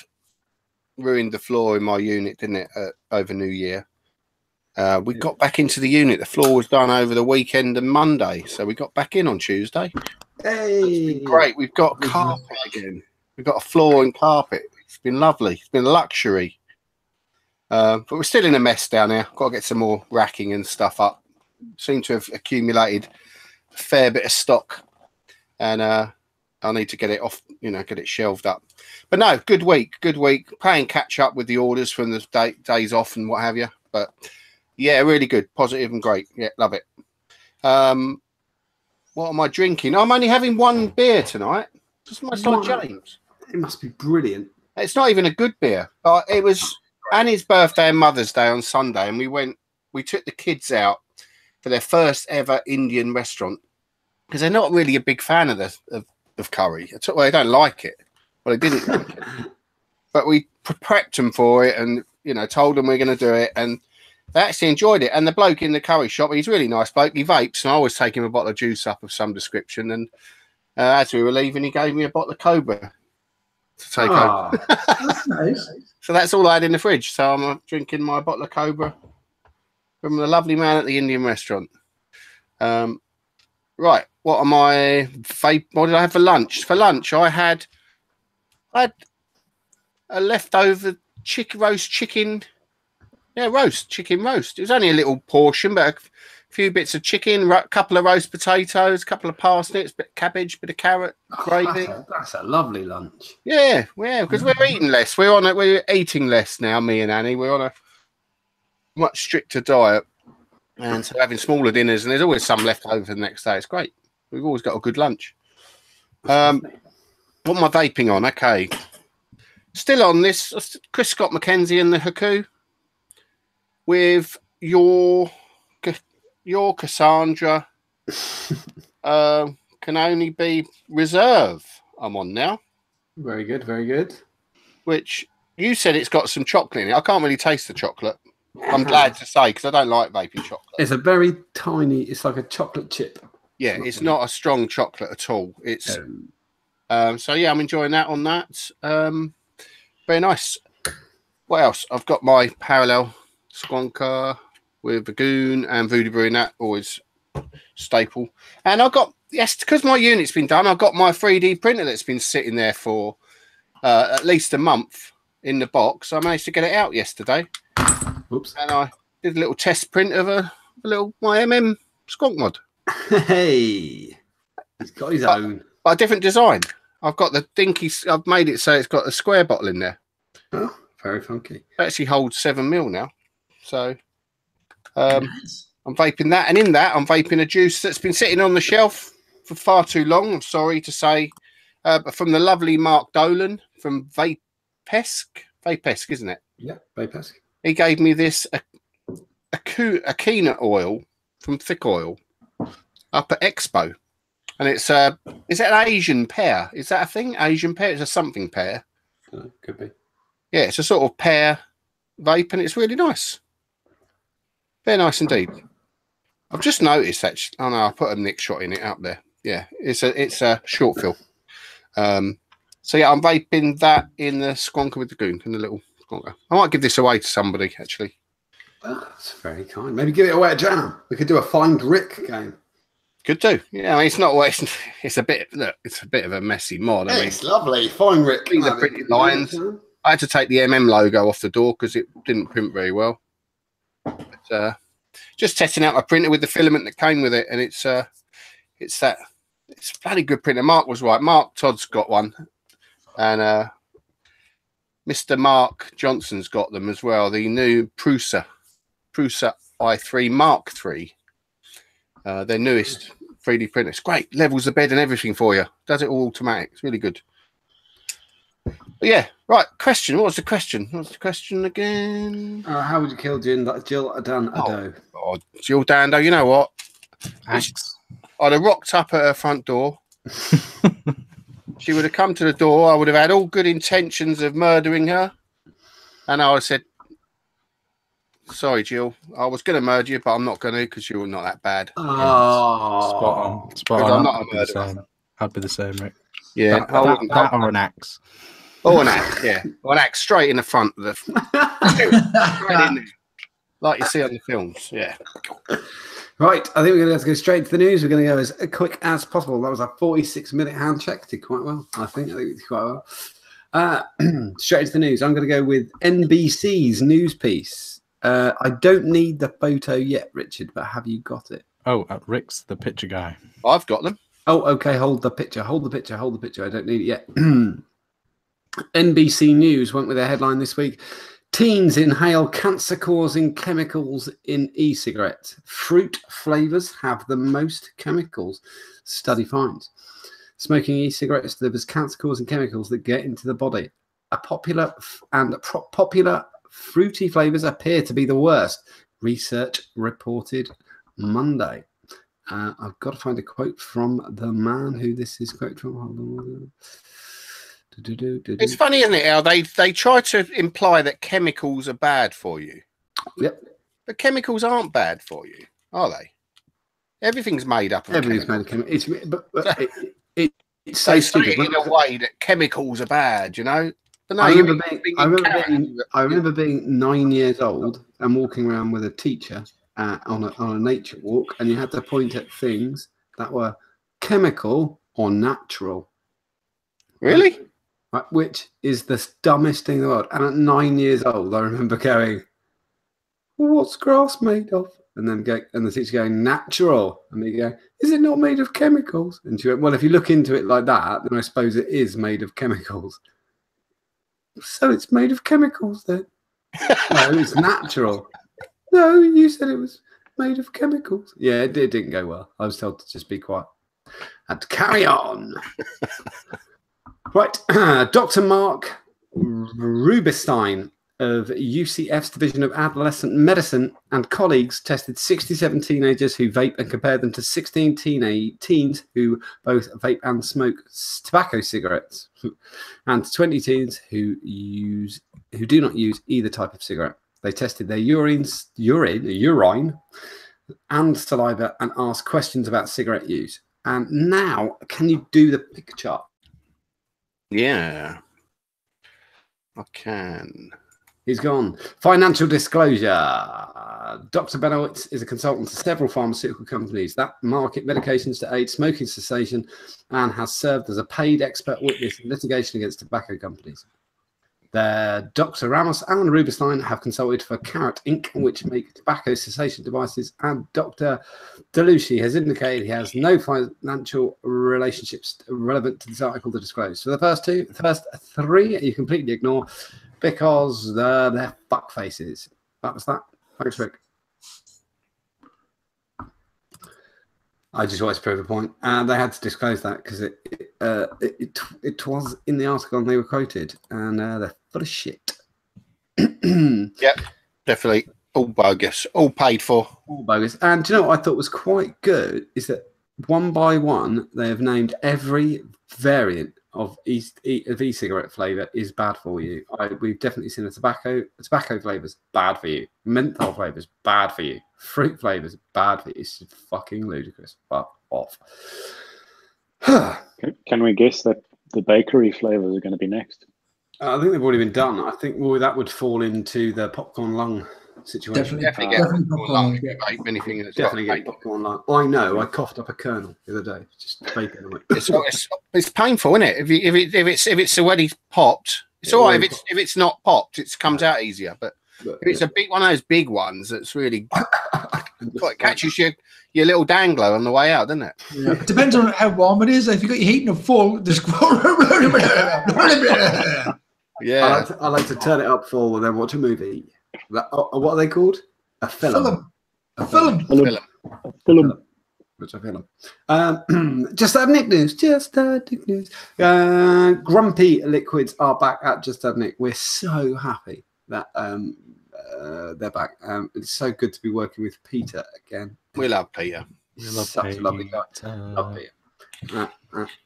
ruined the floor in my unit, didn't it? Over New Year. We got back into the unit. The floor was done over the weekend and Monday, so we got back in on Tuesday. Hey, great. We've got carpet again. We've got a floor and carpet. It's been lovely. It's been a luxury. But we're still in a mess down here. Got to get some more racking and stuff up. Seem to have accumulated a fair bit of stock, and I need to get it off. Get it shelved up. But no, good week. Playing catch up with the orders from the days off and what have you. But yeah, really good, positive and great. Yeah, love it. What am I drinking? I'm only having one beer tonight. Just like James. It must be brilliant. It's not even a good beer. It was Annie's birthday and Mother's Day on Sunday, and we took the kids out for their first ever Indian restaurant because they're not really a big fan of curry. Well, they don't like it. Well, they didn't like it. But we prepped them for it and, told them we're going to do it. And they actually enjoyed it. And the bloke in the curry shop, he's a really nice bloke. He vapes, and I always take him a bottle of juice up of some description. And as we were leaving, he gave me a bottle of Cobra to take home. That's nice. So that's all I had in the fridge. So I'm drinking my bottle of Cobra from the lovely man at the Indian restaurant. Right. What am I? What did I have for lunch? For lunch, I had a leftover roast chicken. Yeah, chicken roast. It was only a little portion, but a few bits of chicken, a couple of roast potatoes, a couple of parsnips, bit of cabbage, bit of carrot, gravy. That's a lovely lunch. Yeah, because we're eating less. We're eating less now. Me and Annie, we're on a much stricter diet, and so having smaller dinners. And there's always some left over for the next day. It's great. We've always got a good lunch. What am I vaping on? Okay. Still on this, Chris Scott McKenzie and the Haku with your Cassandra can only be reserve. I'm on now. Very good, very good. Which you said it's got some chocolate in it. I can't really taste the chocolate. I'm glad to say because I don't like vaping chocolate. It's a very tiny. It's like a chocolate chip. Yeah, it's not a strong chocolate at all. It's so yeah, I'm enjoying that on that. Very nice. What else? I've got my parallel Squonker with Vagoon and Voodoo Brew, and that always staple. And I've got, yes, because my unit's been done, I've got my 3D printer that's been sitting there for at least a month in the box. I managed to get it out yesterday. Oops. And I did a little test print of my MM Squonk mod. Hey, he's got his own. But a different design. I've got the dinky. I've made it so it's got a square bottle in there. Oh, very funky. It actually holds 7 ml now. So nice. I'm vaping that, and in that I'm vaping a juice that's been sitting on the shelf for far too long. I'm sorry to say, but from the lovely Mark Dolan from Vapesk, isn't it? Yeah, Vapesk. He gave me this Akina oil from Thick Oil up at Expo. And it's is it an Asian pear? Is that a thing? Asian pear? It's a something pear. Could be. Yeah, it's a sort of pear vape, and it's really nice. Very nice indeed. I've just noticed actually. Oh no, I put a Nick shot in it up there. Yeah, it's a short fill. So yeah, I'm vaping that in the Squonker with the Goon, in the little Squonker. I might give this away to somebody actually. Oh, that's very kind. Maybe give it away at Jam. We could do a Find Rick game. Could do. Yeah, I mean, it's not. It's a bit. Look, it's a bit of a messy mod. I mean, it's lovely. Find Rick. The printed lines. I had to take the MM logo off the door because it didn't print very well. But, just testing out my printer with the filament that came with it, and it's a bloody good printer. Mark was right. Mark Todd's got one, and Mr. Mark Johnson's got them as well. The new Prusa i3 Mark III. Their newest 3D printer. It's great. Levels the bed and everything for you. Does it all automatic. It's really good. But yeah, right. Question. What was the question? What's the question again? How would you kill Jill Dando? Oh, Jill Dando. You know what? I'd have rocked up at her front door. She would have come to the door. I would have had all good intentions of murdering her. And I would have said, sorry, Jill. I was going to murder you, but I'm not going to because you're not that bad. Spot on. I'm not a murderer. I'd be the same, Rick. Yeah, That or an axe. or an axe, yeah. Or an axe straight in the front of the straight in there. Like you see on the films, yeah. Right, I think we're going to have to go straight to the news. We're going to go as quick as possible. That was a 46-minute hand check. Did quite well, I think it did quite well. Straight to the news. I'm going to go with NBC's news piece. I don't need the photo yet, Richard, but have you got it? Oh, Rick's the picture guy. I've got them. Oh, okay. Hold the picture. Hold the picture. Hold the picture. I don't need it yet. NBC News went with a headline this week. Teens inhale cancer-causing chemicals in e-cigarettes. Fruit flavors have the most chemicals, study finds. Smoking e-cigarettes delivers cancer-causing chemicals that get into the body. Popular fruity flavors appear to be the worst. Research reported Monday. I've got to find a quote from the man who this is quote from. Hold on. It's funny, isn't it, how they try to imply that chemicals are bad for you. Yep. But chemicals aren't bad for you, are they? Everything's made up of Everything's chemicals. made of chemicals. It's so They say stupid. it in a way that chemicals are bad, you know? But no, I remember being 9 years old and walking around with a teacher on a nature walk, and you had to point at things that were chemical or natural. Really? Right, which is the dumbest thing in the world. And at 9 years old, I remember going, well, "What's grass made of?" And then the teacher going, "Natural." And me going, "Is it not made of chemicals?" And she went, "Well, if you look into it like that, then I suppose it is made of chemicals." So it's made of chemicals then? No, it's natural. No, you said it was made of chemicals. Yeah, it didn't go well. I was told to just be quiet and carry on. Right, Dr. Mark Rubinstein of UCF's Division of Adolescent Medicine and colleagues tested 67 teenagers who vape and compared them to 16 teens who both vape and smoke tobacco cigarettes, and 20 teens who do not use either type of cigarette. They tested their urine, and saliva and asked questions about cigarette use. And now, can you do the picture? Yeah. I can. He's gone. Financial disclosure. Dr. Benowitz is a consultant to several pharmaceutical companies that market medications to aid smoking cessation and has served as a paid expert witness in litigation against tobacco companies. Dr. Ramos and Rubinstein have consulted for Carrot Inc., which make tobacco cessation devices, and Dr. Delucci has indicated he has no financial relationships relevant to this article to disclose. So the first three you completely ignore because they're fuck faces. That was that. Thanks, Rick. I just wanted to prove a point. And they had to disclose that because it was in the article and they were quoted, and they're full of shit. Yep, definitely. All bogus. All paid for. All bogus. And do you know what I thought was quite good is that one by one they have named every variant of e-cigarette flavour is bad for you. We've definitely seen tobacco flavours, bad for you. Menthol flavours, bad for you. Fruit flavours, bad for you. It's just fucking ludicrous. Fuck off. Can we guess that the bakery flavours are going to be next? I think they've already been done. I think that would fall into the popcorn lung situation. Definitely get popcorn lung. Anything that's definitely get popcorn lung. I know. I coughed up a kernel the other day. Just vaping away. It's painful, isn't it? If it's already popped, it's all right. If it's not popped, it comes out easier. But if it's a big one of those big ones, that's really it catches your little dangler on the way out, doesn't it? Yeah. It depends on how warm it is. If you've got your heating up full, just yeah. I like to turn it up full and then watch a movie. What are they called? A film. A film. Which I film. Just Add Nick news. Just Add Nick news. Grumpy Liquids are back at Just Add Nick. We're so happy that they're back. It's so good to be working with Peter again. We love Peter. We love such a lovely guy. Love Peter.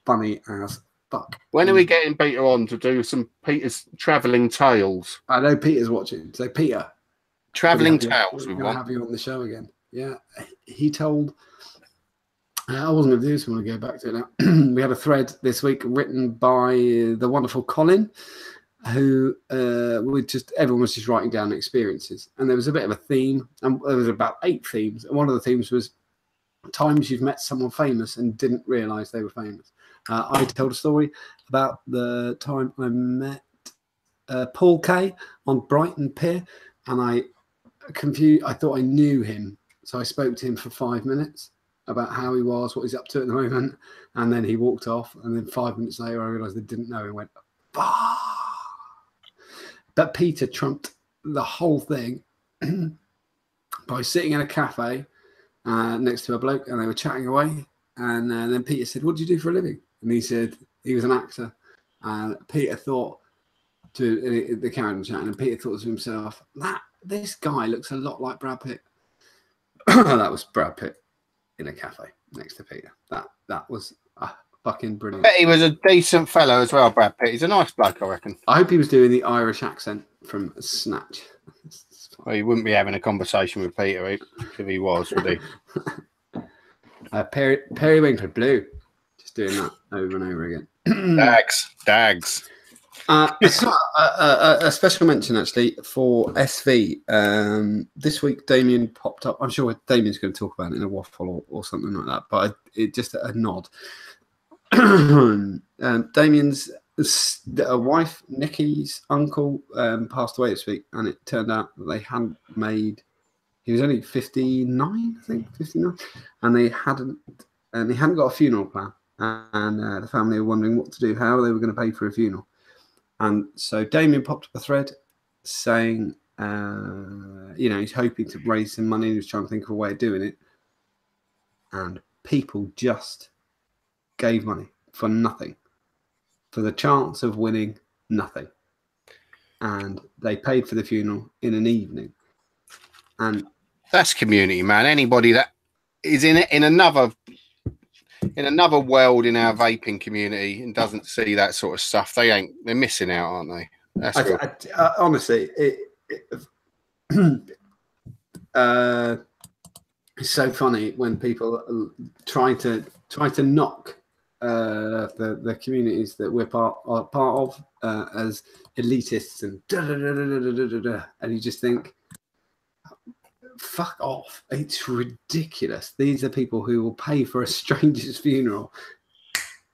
Funny as fuck. When are we getting Peter on to do some Peter's travelling tales? I know Peter's watching. So Peter, travelling tales. We'll have you on the show again. Yeah, he told I wasn't going to do this. I want to go back to it now. We had a thread this week written by the wonderful Colin, who everyone was just writing down experiences, and there was a bit of a theme, and there was about 8 themes, and one of the themes was times you've met someone famous and didn't realise they were famous. I told a story about the time I met Paul Kay on Brighton Pier, and I thought I knew him, so I spoke to him for 5 minutes about how he was, what he's up to at the moment, and then he walked off, and then 5 minutes later I realised I didn't know him. Went, but Peter trumped the whole thing by sitting in a cafe next to a bloke, and they were chatting away, and then Peter said, "What do you do for a living?" And he said he was an actor, and Peter thought the carried on chatting, and Peter thought to himself, this guy looks a lot like Brad Pitt. That was Brad Pitt in a cafe next to Peter. That was fucking brilliant. But he was a decent fellow as well, Brad Pitt. He's a nice bloke, I reckon. I hope he was doing the Irish accent from Snatch. Well, he wouldn't be having a conversation with Peter if he was, would he? Periwinkle Blue. Just doing that over and over again. Dags. A special mention actually for SV. This week Damien popped up. I'm sure Damien's going to talk about it in a waffle or something like that, but it just a nod. Damien's wife Nikki's uncle passed away this week, and it turned out that they hadn't made. He was only 59, I think 59, and they hadn't got a funeral plan, and the family were wondering what to do, how they were going to pay for a funeral. And so Damien popped up a thread saying, he's hoping to raise some money. He was trying to think of a way of doing it. And people just gave money for nothing, for the chance of winning nothing. And they paid for the funeral in an evening. And that's community, man. Anybody that is in another world in our vaping community and doesn't see that sort of stuff, they're missing out, aren't they? That's honestly, it's so funny when people try to knock the communities that we're part of as elitists and you just think, fuck off. It's ridiculous. These are people who will pay for a stranger's funeral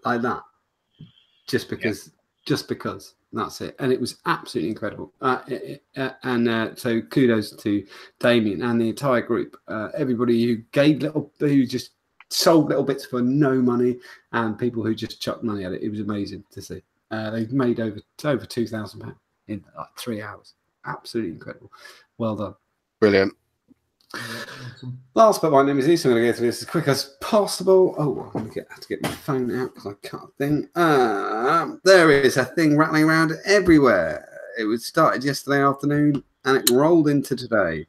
like that just because that's it. And it was absolutely incredible. So kudos to Damien and the entire group, everybody who just sold little bits for no money, and people who just chucked money at it. It was amazing to see. They've made over £2,000 in like 3 hours. Absolutely incredible. Well done. Brilliant. Last but my name is Lisa. I'm going to go through this as quick as possible. Oh, I'm going to have to get my phone out because I can't think. There is a thing rattling around everywhere. It was started yesterday afternoon and it rolled into today,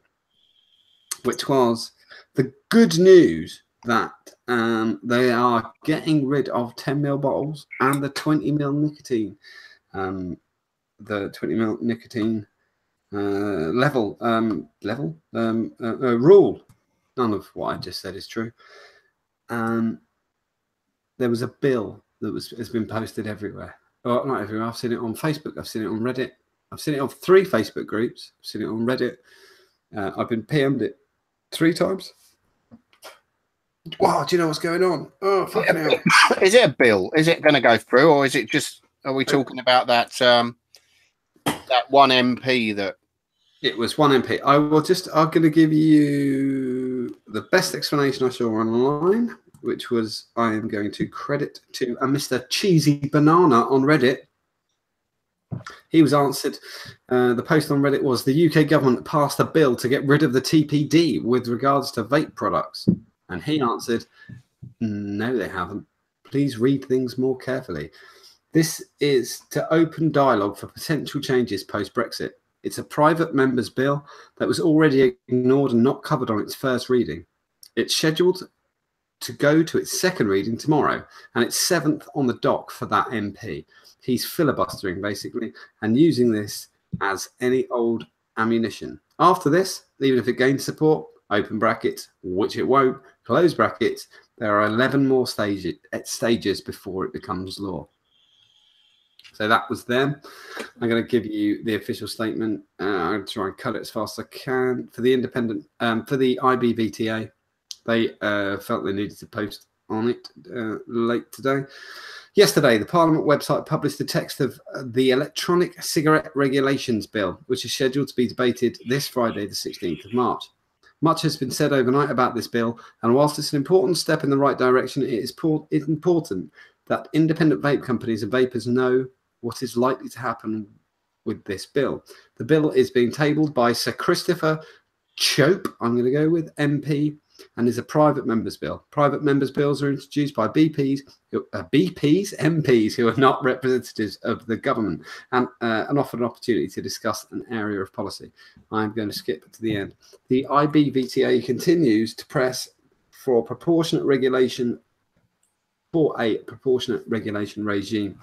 which was the good news that they are getting rid of 10ml bottles and the 20ml nicotine. The 20ml nicotine rule. None of what I just said is true. There was a bill that has been posted everywhere. Well, not everywhere. I've seen it on Facebook. I've seen it on Reddit. I've seen it on 3 Facebook groups. I've seen it on Reddit. I've been PM'd it 3 times. Wow, do you know what's going on? Oh, fucking hell. Is it a bill? Is it going to go through, or is it just? Are we talking about that that one MP that? It was one MP. I'm going to give you the best explanation I saw online, which was I am going to credit to a Mr. Cheesy Banana on Reddit. He was answered. The post on Reddit was the UK government passed a bill to get rid of the TPD with regards to vape products. And he answered, no, they haven't. Please read things more carefully. This is to open dialogue for potential changes post-Brexit. It's a private member's bill that was already ignored and not covered on its first reading. It's scheduled to go to its second reading tomorrow, and it's 7th on the dock for that MP. He's filibustering, basically, and using this as any old ammunition. After this, even if it gains support, open brackets, which it won't, close brackets, there are 11 more stages before it becomes law. So that was them. I'm going to give you the official statement. I'm going to try and cut it as fast as I can. For the independent, for the IBVTA, they felt they needed to post on it late today. Yesterday, the Parliament website published the text of the Electronic Cigarette Regulations Bill, which is scheduled to be debated this Friday, the 16th of March. Much has been said overnight about this bill, and whilst it's an important step in the right direction, it is important that independent vape companies and vapers know what is likely to happen with this bill. The bill is being tabled by Sir Christopher Chope, I'm going to go with, MP, and is a private members bill. Private members bills are introduced by MPs who are not representatives of the government and offer an opportunity to discuss an area of policy. I'm going to skip to the end. The IBVTA continues to press for a proportionate regulation regime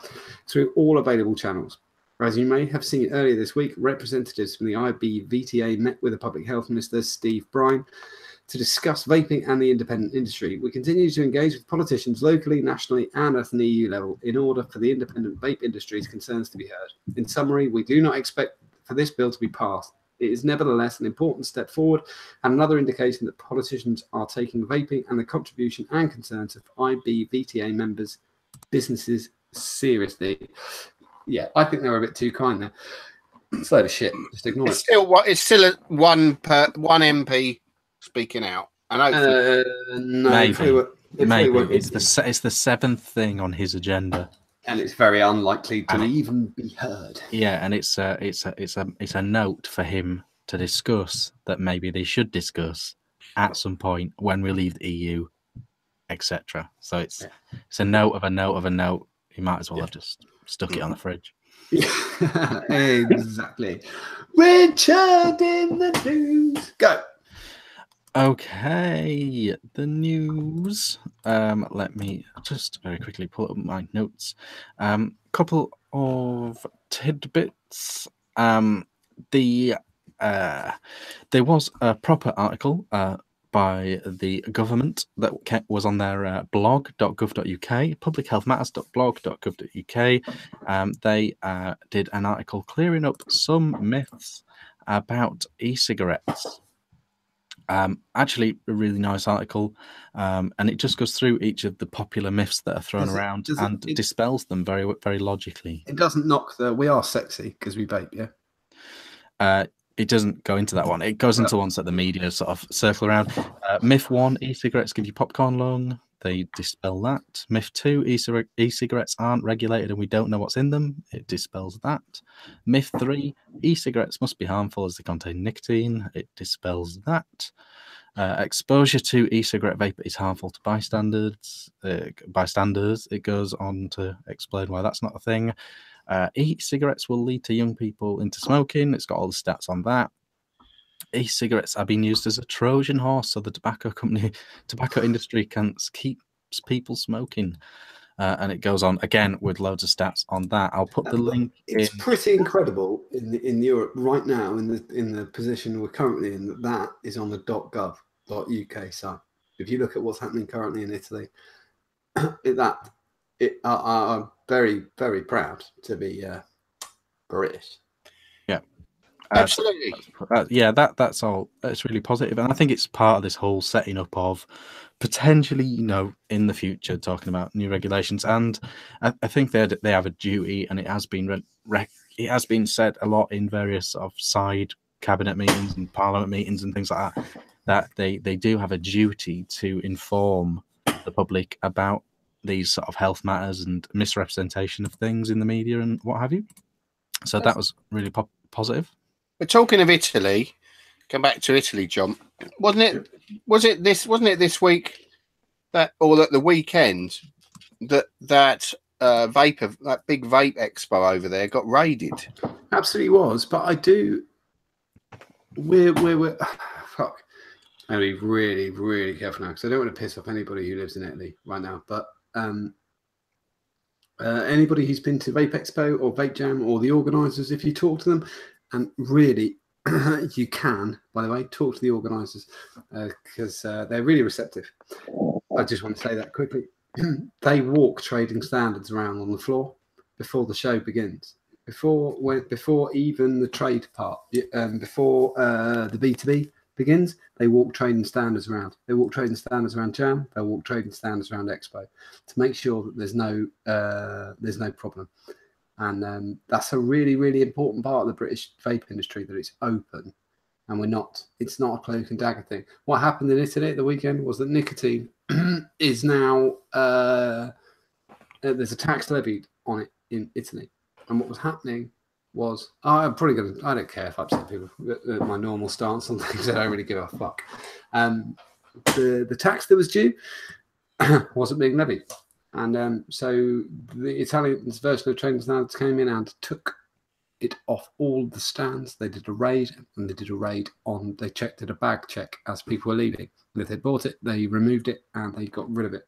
through all available channels. As you may have seen earlier this week, representatives from the IBVTA met with the Public Health Minister, Steve Brine, to discuss vaping and the independent industry. We continue to engage with politicians locally, nationally, and at an EU level in order for the independent vape industry's concerns to be heard. In summary, we do not expect for this bill to be passed. It is nevertheless an important step forward and another indication that politicians are taking vaping and the contribution and concerns of IBVTA members' businesses seriously. Yeah, I think they were a bit too kind there. It's a load of shit. Just ignore it. It's still one MP speaking out. No, maybe it's the seventh thing on his agenda, and it's very unlikely to even be heard. Yeah, and it's a note for him to discuss that maybe they should discuss at some point when we leave the EU, etc. So it's a note of a note of a note. He might as well have just stuck it on the fridge. Yeah, exactly. Richard in the news. Go. Okay, the news. Let me just very quickly pull up my notes. Couple of tidbits. There was a proper article by the government that was on their blog.gov.uk, publichealthmatters.blog.gov.uk. They did an article clearing up some myths about e-cigarettes. Actually, a really nice article, and it just goes through each of the popular myths that are thrown around and dispels them very, very logically. It doesn't knock the "we are sexy" because we vape, yeah. It doesn't go into that one. It goes into ones that the media sort of circle around. Myth 1, e-cigarettes give you popcorn lung. They dispel that. Myth 2, e-cigarettes aren't regulated and we don't know what's in them. It dispels that. Myth 3, e-cigarettes must be harmful as they contain nicotine. It dispels that. Exposure to e-cigarette vapor is harmful to bystanders. It goes on to explain why that's not a thing. E-cigarettes will lead to young people into smoking. It's got all the stats on that. E-cigarettes are being used as a Trojan horse, so the tobacco industry can keep people smoking. And it goes on again with loads of stats on that. I'll put the link. It's pretty incredible in Europe right now in the position we're currently in. That is on the .gov.uk site. If you look at what's happening currently in Italy, I'm very, very proud to be British. Yeah, absolutely. That's all. It's really positive, and I think it's part of this whole setting up of potentially, in the future, talking about new regulations. And I think they have a duty, and it has been said a lot in various sort of side cabinet meetings and parliament meetings and things like that. That they do have a duty to inform the public about these sort of health matters and misrepresentation of things in the media and what have you. So that was really positive. But talking of Italy, come back to Italy, John. Wasn't it this week that the weekend that Vape, that big vape expo over there got raided? Absolutely was, but we're fuck. I'm gonna be really, really careful now because I don't want to piss off anybody who lives in Italy right now. But anybody who's been to Vape Expo or Vape Jam or the organisers, if you talk to them, and really you can, by the way, talk to the organisers because they're really receptive. I just want to say that quickly. They walk trading standards around on the floor before the show begins. Before even the trade part, before the B2B begins, they walk trading standards around. They walk trading standards around Jam. They walk trading standards around Expo to make sure that there's no problem. And that's a really, really important part of the British vape industry, that it's open and it's not a cloak and dagger thing. What happened in Italy at the weekend was that nicotine is now, there's a tax levied on it in Italy. And what was happening was, I don't care if I upset people. My normal stance on things, I don't really give a fuck. The tax that was due wasn't being levied. And so the Italian's version of trading standards came in and took it off all the stands. They did a raid, and they did a bag check as people were leaving. And if they bought it, they removed it and they got rid of it.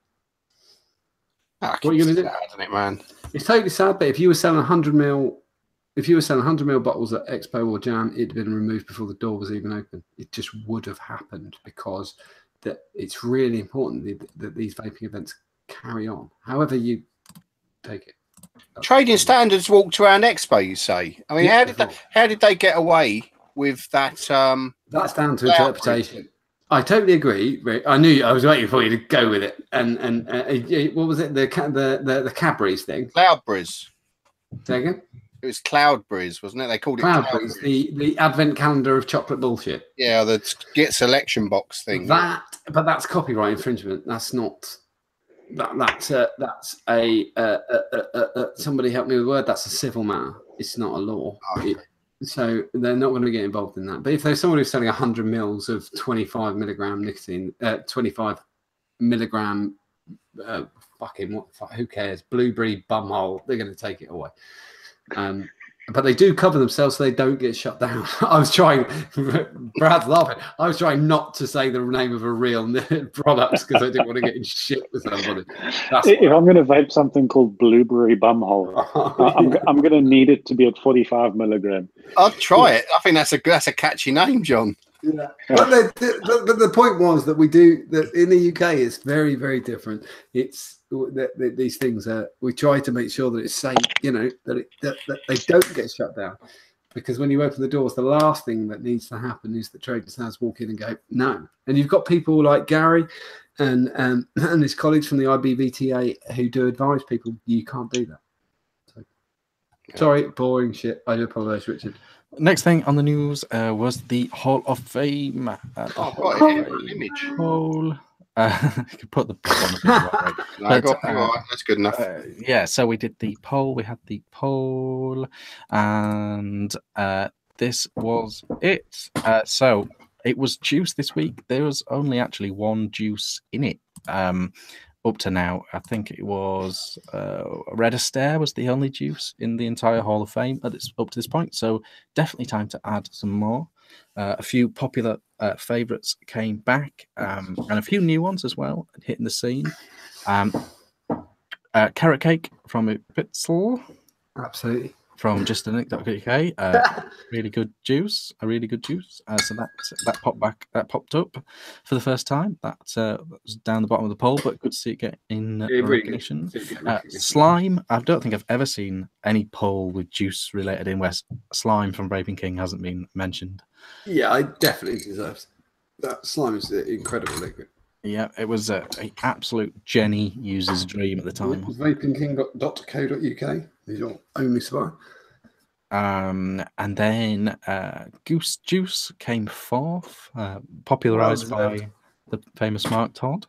What are you going to do? Sad, isn't it, man? It's totally sad, but if you were selling 100 ml bottles at Expo or Jam, it'd been removed before the door was even open. It just would have happened because it's really important that these vaping events carry on. However you take it. Trading standards walked around Expo, you say? I mean, how did they get away with that? That's down to interpretation. I totally agree. I knew I was waiting for you to go with it. And what was it? The Cadbury's thing. Cloudberries. Say again? It was Cloudberries, wasn't it? They called it Cloudberries. The advent calendar of chocolate bullshit. Yeah, the get selection box thing. But that's copyright infringement. That's not. That's somebody help me with the word. That's a civil matter. It's not a law. So they're not going to get involved in that. But if there's someone who's selling 100 mils of 25 milligram nicotine, 25 milligram, who cares? Blueberry bumhole, they're going to take it away. But they do cover themselves so they don't get shut down. I was trying, Brad's laughing. I was trying not to say the name of a real product because I didn't want to get in shit with somebody. If I'm going to vape something called blueberry bumhole, I'm going to need it to be at 45 milligram. I'll try it. I think that's a catchy name, John. Yeah. But the point was that that in the UK it's very, very different. It's these things we try to make sure that it's safe, that they don't get shut down, because when you open the doors, the last thing that needs to happen is that trading standards walk in and go no. And you've got people like Gary and his colleagues from the IBVTA who do advise people you can't do that. So, sorry, boring shit. I do apologise, Richard. Next thing on the news was the Hall of Fame. Image. Hall. You could put the one up. That's good enough. Yeah, so we did the poll. We had the poll, and this was it. So it was juice this week. There was only actually one juice in it. Up to now, I think it was Red Astaire was the only juice in the entire Hall of Fame up to this point. So definitely time to add some more. A few popular favourites came back, and a few new ones as well hitting the scene. Carrot Cake from Pitzel. Absolutely. From justanick.uk, really good juice, a really good juice. So that popped up for the first time. That was down the bottom of the poll, but good to see it get in recognition. Slime. I don't think I've ever seen any poll with juice related in where slime from Vaping King hasn't been mentioned. Yeah, I definitely deserve that. Slime is incredible liquid. Yeah, it was an absolute Jenny user's dream at the time. Vapingking.co.uk is your only supply. And then Goose Juice came fourth, popularised by the famous Mark Todd.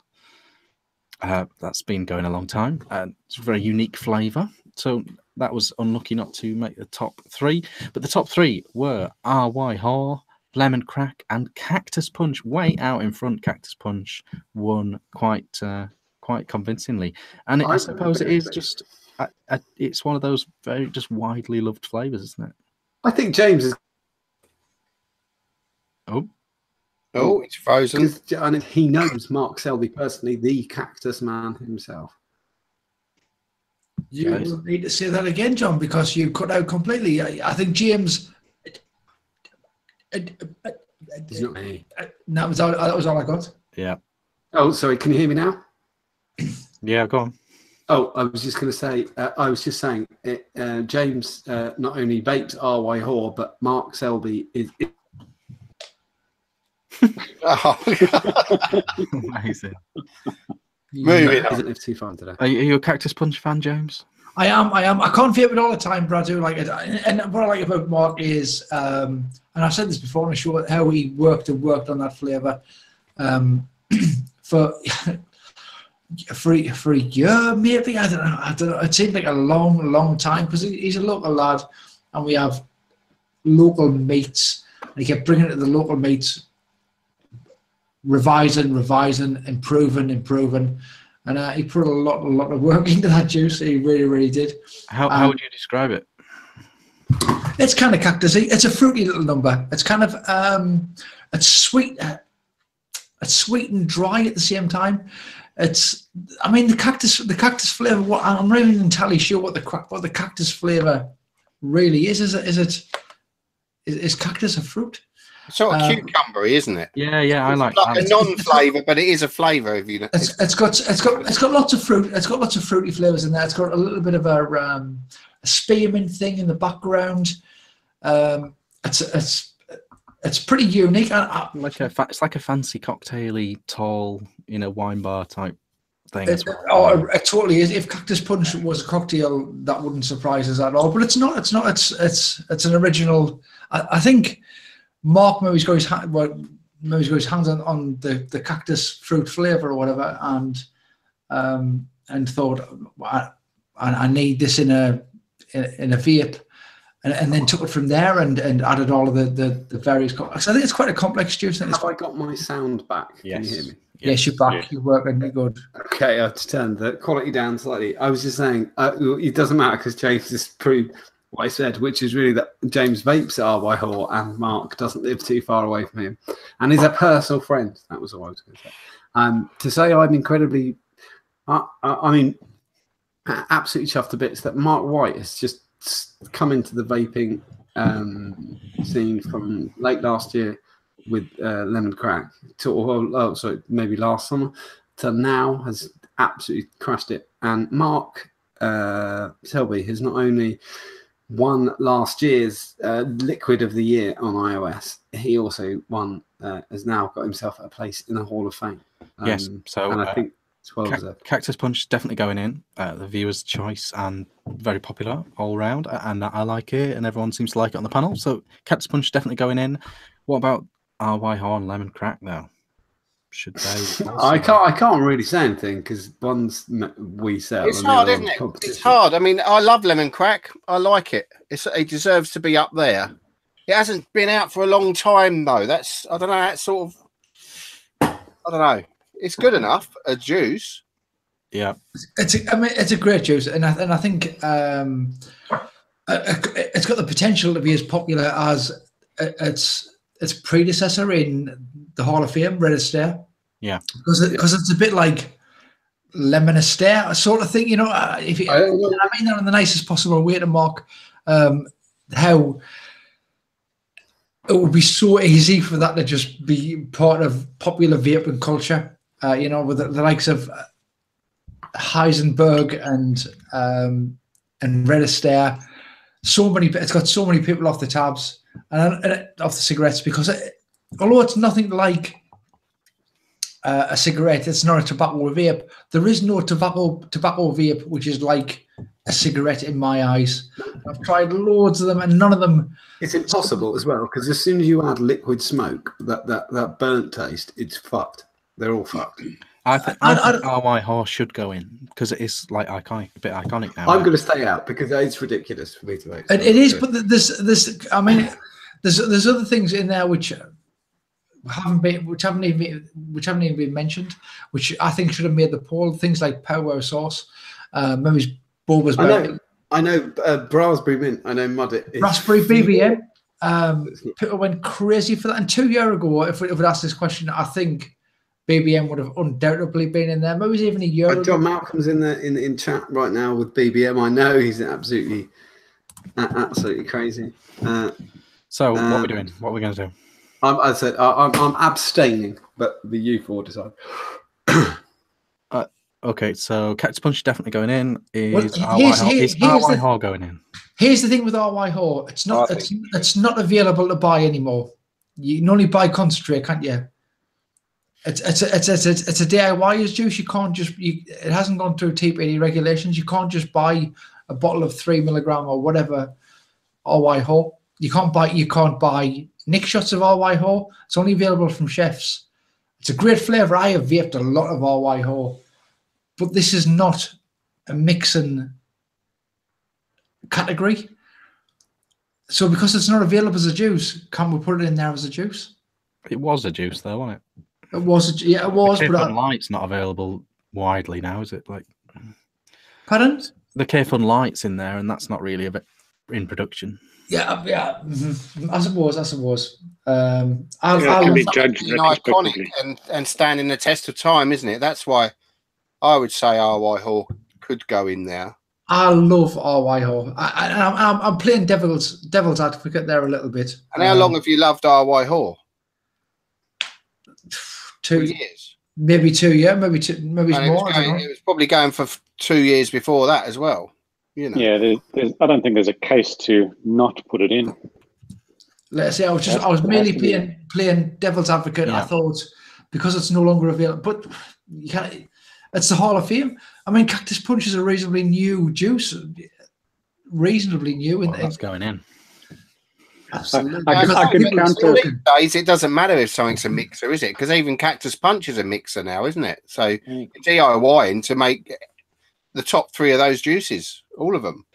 That's been going a long time. It's a very unique flavour. So that was unlucky not to make the top three. But the top three were R.Y. Hall, Lemon Crack, and Cactus Punch. Way out in front, Cactus Punch won quite convincingly. And I suppose it is just it's one of those very just widely loved flavors, isn't it? I think James is. Oh, it's frozen. And he knows Mark Selby personally, the Cactus Man himself. You need to say that again, John, because you cut out completely. I think James. There's not any. That was all I got. Yeah. Oh, sorry. Can you hear me now? Yeah, go on. Oh, I was just going to say, I was just saying, James not only vapes RY Whore, but Mark Selby is. Oh, Amazing. moving on. Doesn't live too far today. Are you a Cactus Punch fan, James? I am. I can't vape it all the time, but I do like it. And what I like about Mark is, and I've said this before on the show, how he worked on that flavour for a year, maybe. I don't know. It seemed like a long time because he's a local lad, and we have local mates, and he kept bringing it to the local mates, revising, improving, and he put a lot of work into that juice. He really did. How would you describe it? It's kind of cactusy. It's a fruity little number. It's kind of it's sweet. It's sweet and dry at the same time. I mean, the cactus flavor. I'm not even entirely sure what the cactus flavor really is. Is cactus a fruit? Sort of cucumbery, isn't it? Yeah, I like a non-flavour, but it is a flavour. If you know, it's got lots of fruit. It's got lots of fruity flavors in there. It's got a little bit of a spearmint thing in the background. It's pretty unique. It's like a fancy cocktaily, tall, wine bar type thing. It totally is. If Cactus Punch was a cocktail, that wouldn't surprise us at all. But it's not. It's an original. I think Mark maybe got his hands on the cactus fruit flavor or whatever, and thought, I need this in a vape. And then took it from there and added all of the various. So I think it's quite a complex juice. Have I got my sound back? Yes. Can you hear me? Yes, you're back. Yeah. You're working. You're good. Okay, I've turned the quality down slightly. I was just saying, it doesn't matter because James has proved what I said, which is really that James vapes at RY Hall and Mark doesn't live too far away from him and is a personal friend. That was all I was going to say. To say I'm incredibly, I mean, absolutely chuffed to bits that Mark White has just come into the vaping scene from late last year with Lemon Crack sorry, maybe last summer to now has absolutely crushed it. And Mark Selby has not only won last year's Liquid of the Year on iOS, he also has now got himself a place in the Hall of Fame. Yes, so and I think it's well deserved. Cactus Punch definitely going in, the viewer's choice, and very popular all round, and I like it, and everyone seems to like it on the panel. So Cactus Punch definitely going in. What about RY Horn Lemon Crack though? Should they? I can't really say anything because ones we sell. It's hard, isn't it? It's hard. I mean, I love Lemon Crack. I like it. It deserves to be up there. It hasn't been out for a long time though. I don't know. That's sort of. I don't know. It's good enough. A juice. Yeah. It's a great juice, and I think it's got the potential to be as popular as its predecessor in the Hall of Fame, Red Astaire. Yeah. Because it's a bit like Lemon Astaire sort of thing, If I mean that in the nicest possible way to Mark, how it would be so easy for that to just be part of popular vaping culture. With the likes of Heisenberg and Red Astaire, it's got so many people off the tabs and off the cigarettes because although it's nothing like a cigarette, it's not a tobacco vape. There is no tobacco vape which is like a cigarette in my eyes. I've tried loads of them and none of them. It's impossible as well because as soon as you add liquid smoke, that burnt taste, it's fucked. They're all fucked. I think RY Horse should go in because it is like a bit iconic now. I'm going to stay out because it's ridiculous for me to make. It is, but there's other things in there which haven't even been mentioned, which I think should have made the poll. Things like Power Sauce, maybe Boba's. I know Raspberry Mint. I know Mud It. Raspberry BBM. People went crazy for that. And 2 years ago, if we'd asked this question, I think BBM would have undoubtedly been in there. Maybe even a year ago. John Malcolm's in chat right now with BBM. I know he's absolutely crazy. So what are we doing? What are we going to do? I said I'm abstaining, but the youth will decide. Okay, so Cactus Punch is definitely going in. Well, Is RY Hall going in? Here's the thing with RY Hall. It's not. It's not available to buy anymore. You can only buy concentrate, can't you? It's a DIY juice. You can't just. It hasn't gone through TPD regulations. You can't just buy a bottle of 3 milligram or whatever RY Hall. You can't buy Nick shots of RY Hall. It's only available from chefs. It's a great flavor. I have vaped a lot of RY Hall, but this is not a mixing category. So because it's not available as a juice, can we put it in there as a juice? It was a juice, though, wasn't it? It was. Yeah, it was. The But K-Fun Light's not available widely now, is it? Like, pardon? The K-Fun Light's in there, and that's not really a bit in production. Yeah. I suppose. It can be judged retrospectively. Iconic and standing the test of time, isn't it? That's why I would say RY Hall could go in there. I love RY Hall. I'm playing devil's advocate there a little bit. And how long have you loved RY Hall? 2 years. Maybe 2 years. Maybe more. It was probably going for 2 years before that as well. You know. Yeah, I don't think there's a case to not put it in. Let's say I was merely playing devil's advocate. Yeah. I thought because it's no longer available, but you can't. It's the Hall of Fame. I mean, Cactus Punch is a reasonably new juice. Reasonably new. Well, that's going in. Absolutely. I could counter. These days, it doesn't matter if something's a mixer, is it? Because even Cactus Punch is a mixer now, isn't it? So DIYing to make the top 3 of those juices, all of them.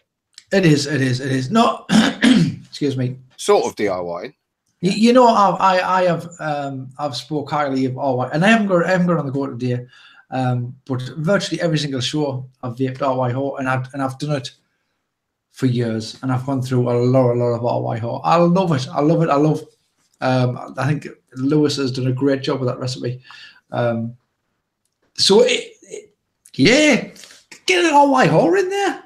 It is. Not, excuse me. Sort of DIY. You know, I have I've spoke highly of RY, and I haven't got on the go today. But virtually every single show I've vaped RY Hall, and I've done it for years, and I've gone through a lot of RY Hall. I love it. I think Lewis has done a great job with that recipe. Yeah, get an RY Hall in there.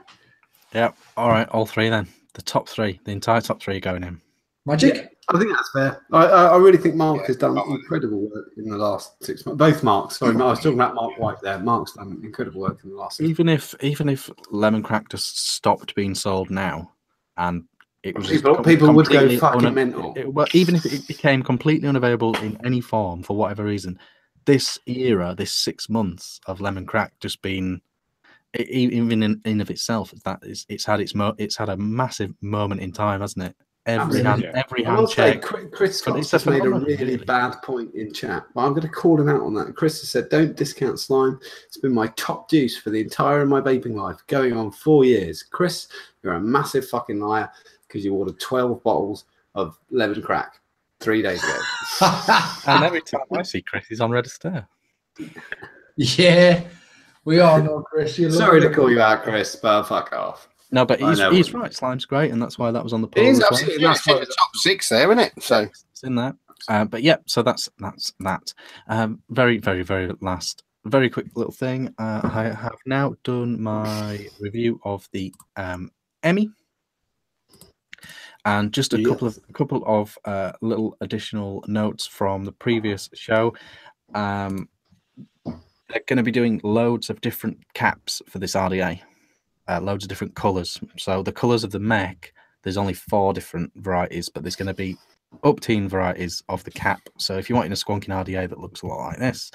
Yep. All right, all 3 then. The top 3, the entire top 3 going in. Magic. Yeah, I think that's fair. I really think Mark has done incredible work in the last 6 months. Both Marks. Sorry, I was talking about Mark White there. Mark's done incredible work in the last. Even if Lemon Crack just stopped being sold now, and it was people would go fucking mental. Even if it became completely unavailable in any form for whatever reason, this era, this 6 months of Lemon Crack just been, even in of itself, it's had a massive moment in time, hasn't it? Every hand check. Chris Scott has made a really bad point in chat, but I'm going to call him out on that. Chris has said, "Don't discount slime. It's been my top juice for the entire of my vaping life, going on 4 years." Chris, you're a massive fucking liar because you ordered 12 bottles of Lemon Crack 3 days ago. And every time I see Chris, he's on register. Yeah, we all know Chris. Sorry to call you out, Chris, but fuck off. No, but he's right. Slime's great, and that's why that was on the poll. It's absolutely that's the top 6 there, isn't it? So it's in there. But yeah, so that's that. Very, very, very last, very quick little thing. I have now done my review of the Emmy, and just a couple of little additional notes from the previous show. They're going to be doing loads of different caps for this RDA. Loads of different colours. So the colours of the mech, there's only 4 different varieties, but there's going to be up-teen varieties of the cap. So if you're wanting a squonking RDA that looks a lot like this,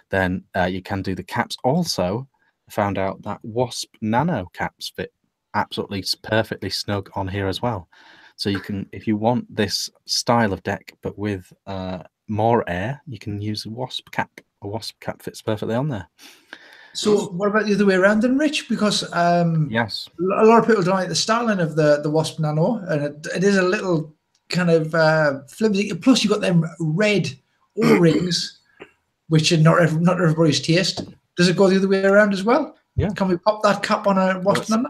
then you can do the caps. Also, I found out that Wasp Nano caps fit absolutely perfectly snug on here as well. So you can, if you want this style of deck, but with more air, you can use a Wasp cap. A Wasp cap fits perfectly on there. So what about the other way around then, Rich? Because yes, a lot of people don't like the styling of the Wasp Nano, and it is a little kind of flimsy. Plus, you've got them red O-rings, which are not everybody's taste. Does it go the other way around as well? Yeah. Can we pop that cap on a Wasp Nano?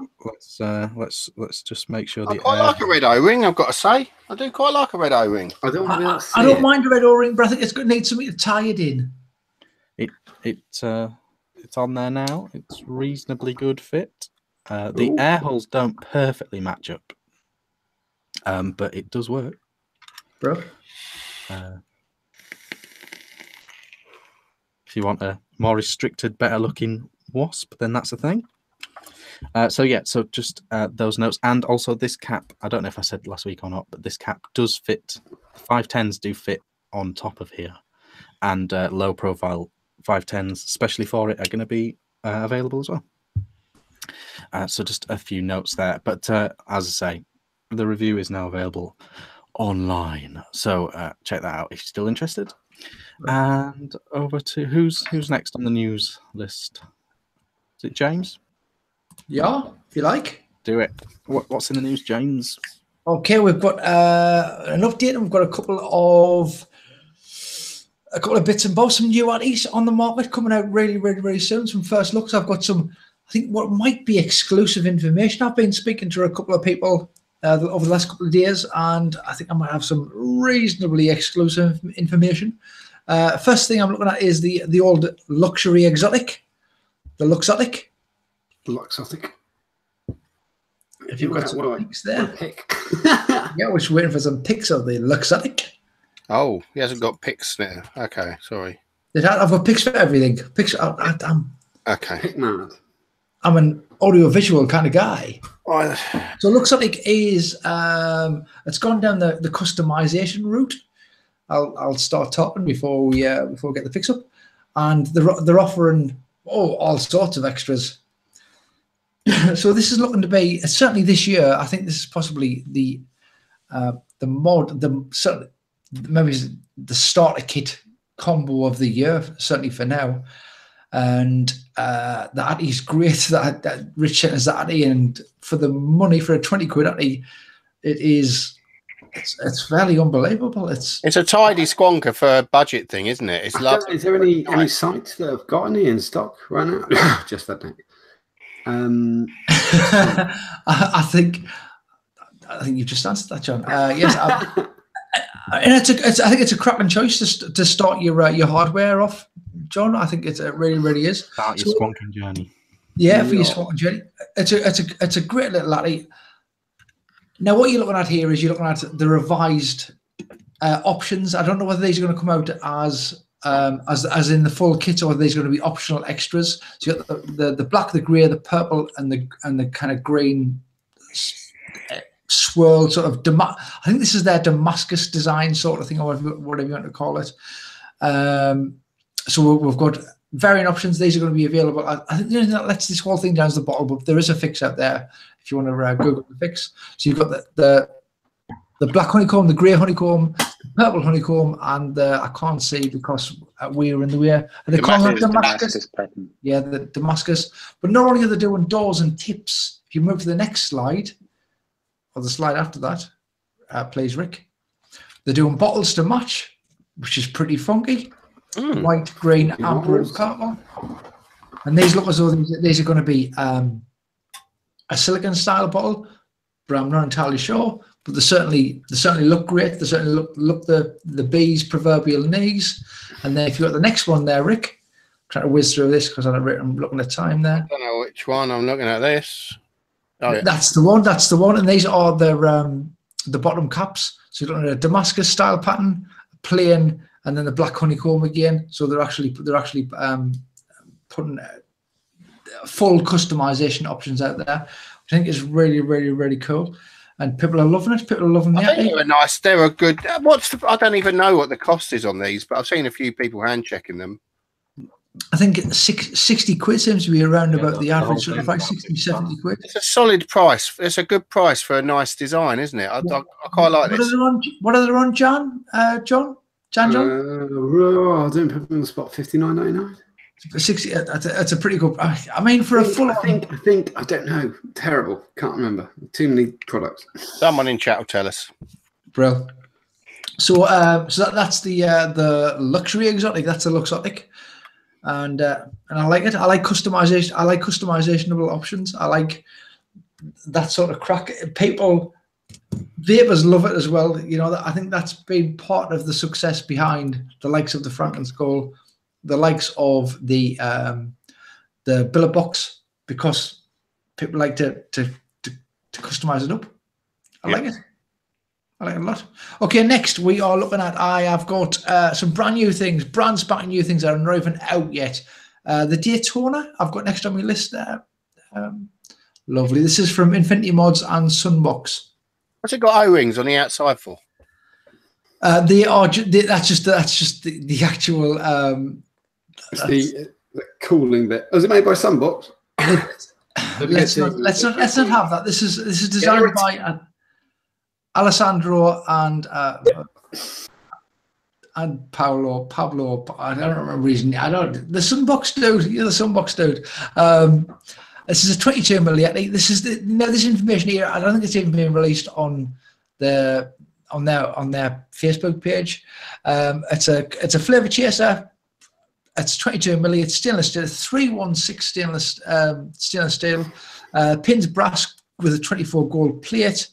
Let's just make sure. I quite like a red O-ring. I've got to say, I do quite like a red O-ring. I don't mind a red O-ring, but I think it's going to need something to tie it in. It's on there now. It's reasonably good fit. The air holes don't perfectly match up, but it does work. bro. If you want a more restricted, better looking wasp, then that's the thing. So just those notes, and also this cap. I don't know if I said last week or not, but this cap does fit. 510s do fit on top of here, and low profile 510s, especially for it, are going to be available as well. So just a few notes there, but as I say, the review is now available online, so check that out if you're still interested. And over to who's next on the news list? Is it James? Yeah, if you like. Do it. What's in the news, James? Okay, we've got an update, and we've got a couple of bits and bobs, some new RTAs on the market coming out really, really, really soon. Some first looks. I've got some, I think, what might be exclusive information. I've been speaking to a couple of people over the last couple of days, and I think I might have some reasonably exclusive information. First thing I'm looking at is the old luxury exotic, the Luxotic. Luxotic. If you've got some pics there. Pick. Yeah, we're just waiting for some pics of the Luxotic. Oh, he hasn't got pics there. Okay, sorry. I've got pics for everything. Pics. Okay. Pick mad. I'm an audio-visual kind of guy. Well, So Luxotic is it's gone down the customization route. I'll start talking before we get the fix up, and they're offering all sorts of extras. So this is looking to be certainly this year. I think this is possibly the maybe the starter kit combo of the year, certainly for now. And the RTAs is great. That Rich sent us the RTA, and for the money, for a 20 quid RTA, it's fairly unbelievable. It's a tidy squonker for a budget thing, isn't it? It's lovely. Is there any sites that have got any in stock right now? Just that thing. I think you've just answered that, John. Yes, and I think it's a cracking choice to start your hardware off, John. I think it really, really is. Start your squonking journey. Yeah, for your squonking journey. It's a great little laddie. Now, what you're looking at here is you're looking at the revised options. I don't know whether these are going to come out as in the full kit, or whether these are going to be optional extras. So you got the black, the grey, the purple, and the kind of green swirl sort of. I think this is their Damascus design sort of thing, or whatever you want to call it. So we've got varying options. These are going to be available. I think the only thing that lets this whole thing down is the bottle, but there is a fix out there if you want to Google the fix. So you've got the black honeycomb, the grey honeycomb, the purple honeycomb, and I can't see because we're in the way. Are they calling it Damascus? Yeah, the Damascus. But not only are they doing doors and tips, if you move to the next slide, or the slide after that, please, Rick. They're doing bottles to match, which is pretty funky. White, green, amber, and purple. And these look as though these are going to be a silicon style bottle, but I'm not entirely sure. But they certainly look great. They certainly look the bee's proverbial knees. And then if you've got the next one there, Rick, I'm trying to whiz through this because I'm looking at time there. I don't know which one. I'm looking at this. Oh, yeah. That's the one. And these are the bottom caps. So you're looking at a Damascus style pattern, plain, and then the black honeycomb again. So they're actually putting full customization options out there, which I think is really, really, really cool. And people are loving it. People are loving the I think they're nice. They're a good. I don't even know what the cost is on these, but I've seen a few people hand checking them. I think 60 quid seems to be around about the average, sort of like 60, 70 quid. It's a solid price. It's a good price for a nice design, isn't it? I quite like this. What are they on, John? John? I don't put them on the spot. $59.99. 60. That's a pretty good. I mean, for a full. I think. I don't know. Terrible. Can't remember. Too many products. Someone in chat will tell us. Bro. So that's the luxury exotic. That's a Luxotic, and I like it. I like customization. I like customizationable options. I like that sort of crack. People, vapers love it as well. You know, I think that's been part of the success behind the likes of the Franken Skull, the likes of the billet box, because people like to customize it up. I like it. I like it a lot. Okay, next we are looking at. I have got some brand new things, brand spanking new things that are not even out yet. The Daytona I've got next on my list there. Lovely. This is from Infinity Mods and Sunbox. What's it got O-rings on the outside for? They are. That's just the actual. It's the cooling bit. Was it made by Sunbox? let's not have that. This is designed by Alessandro and Pablo. I don't remember reason. The Sunbox dude. You're the Sunbox dude. This is a 22 mm. This is this information here. I don't think it's even been released on their Facebook page. It's a flavor chaser. It's 22 mm. It's stainless steel. 316 stainless steel. Pins brass with a 24 gold plate.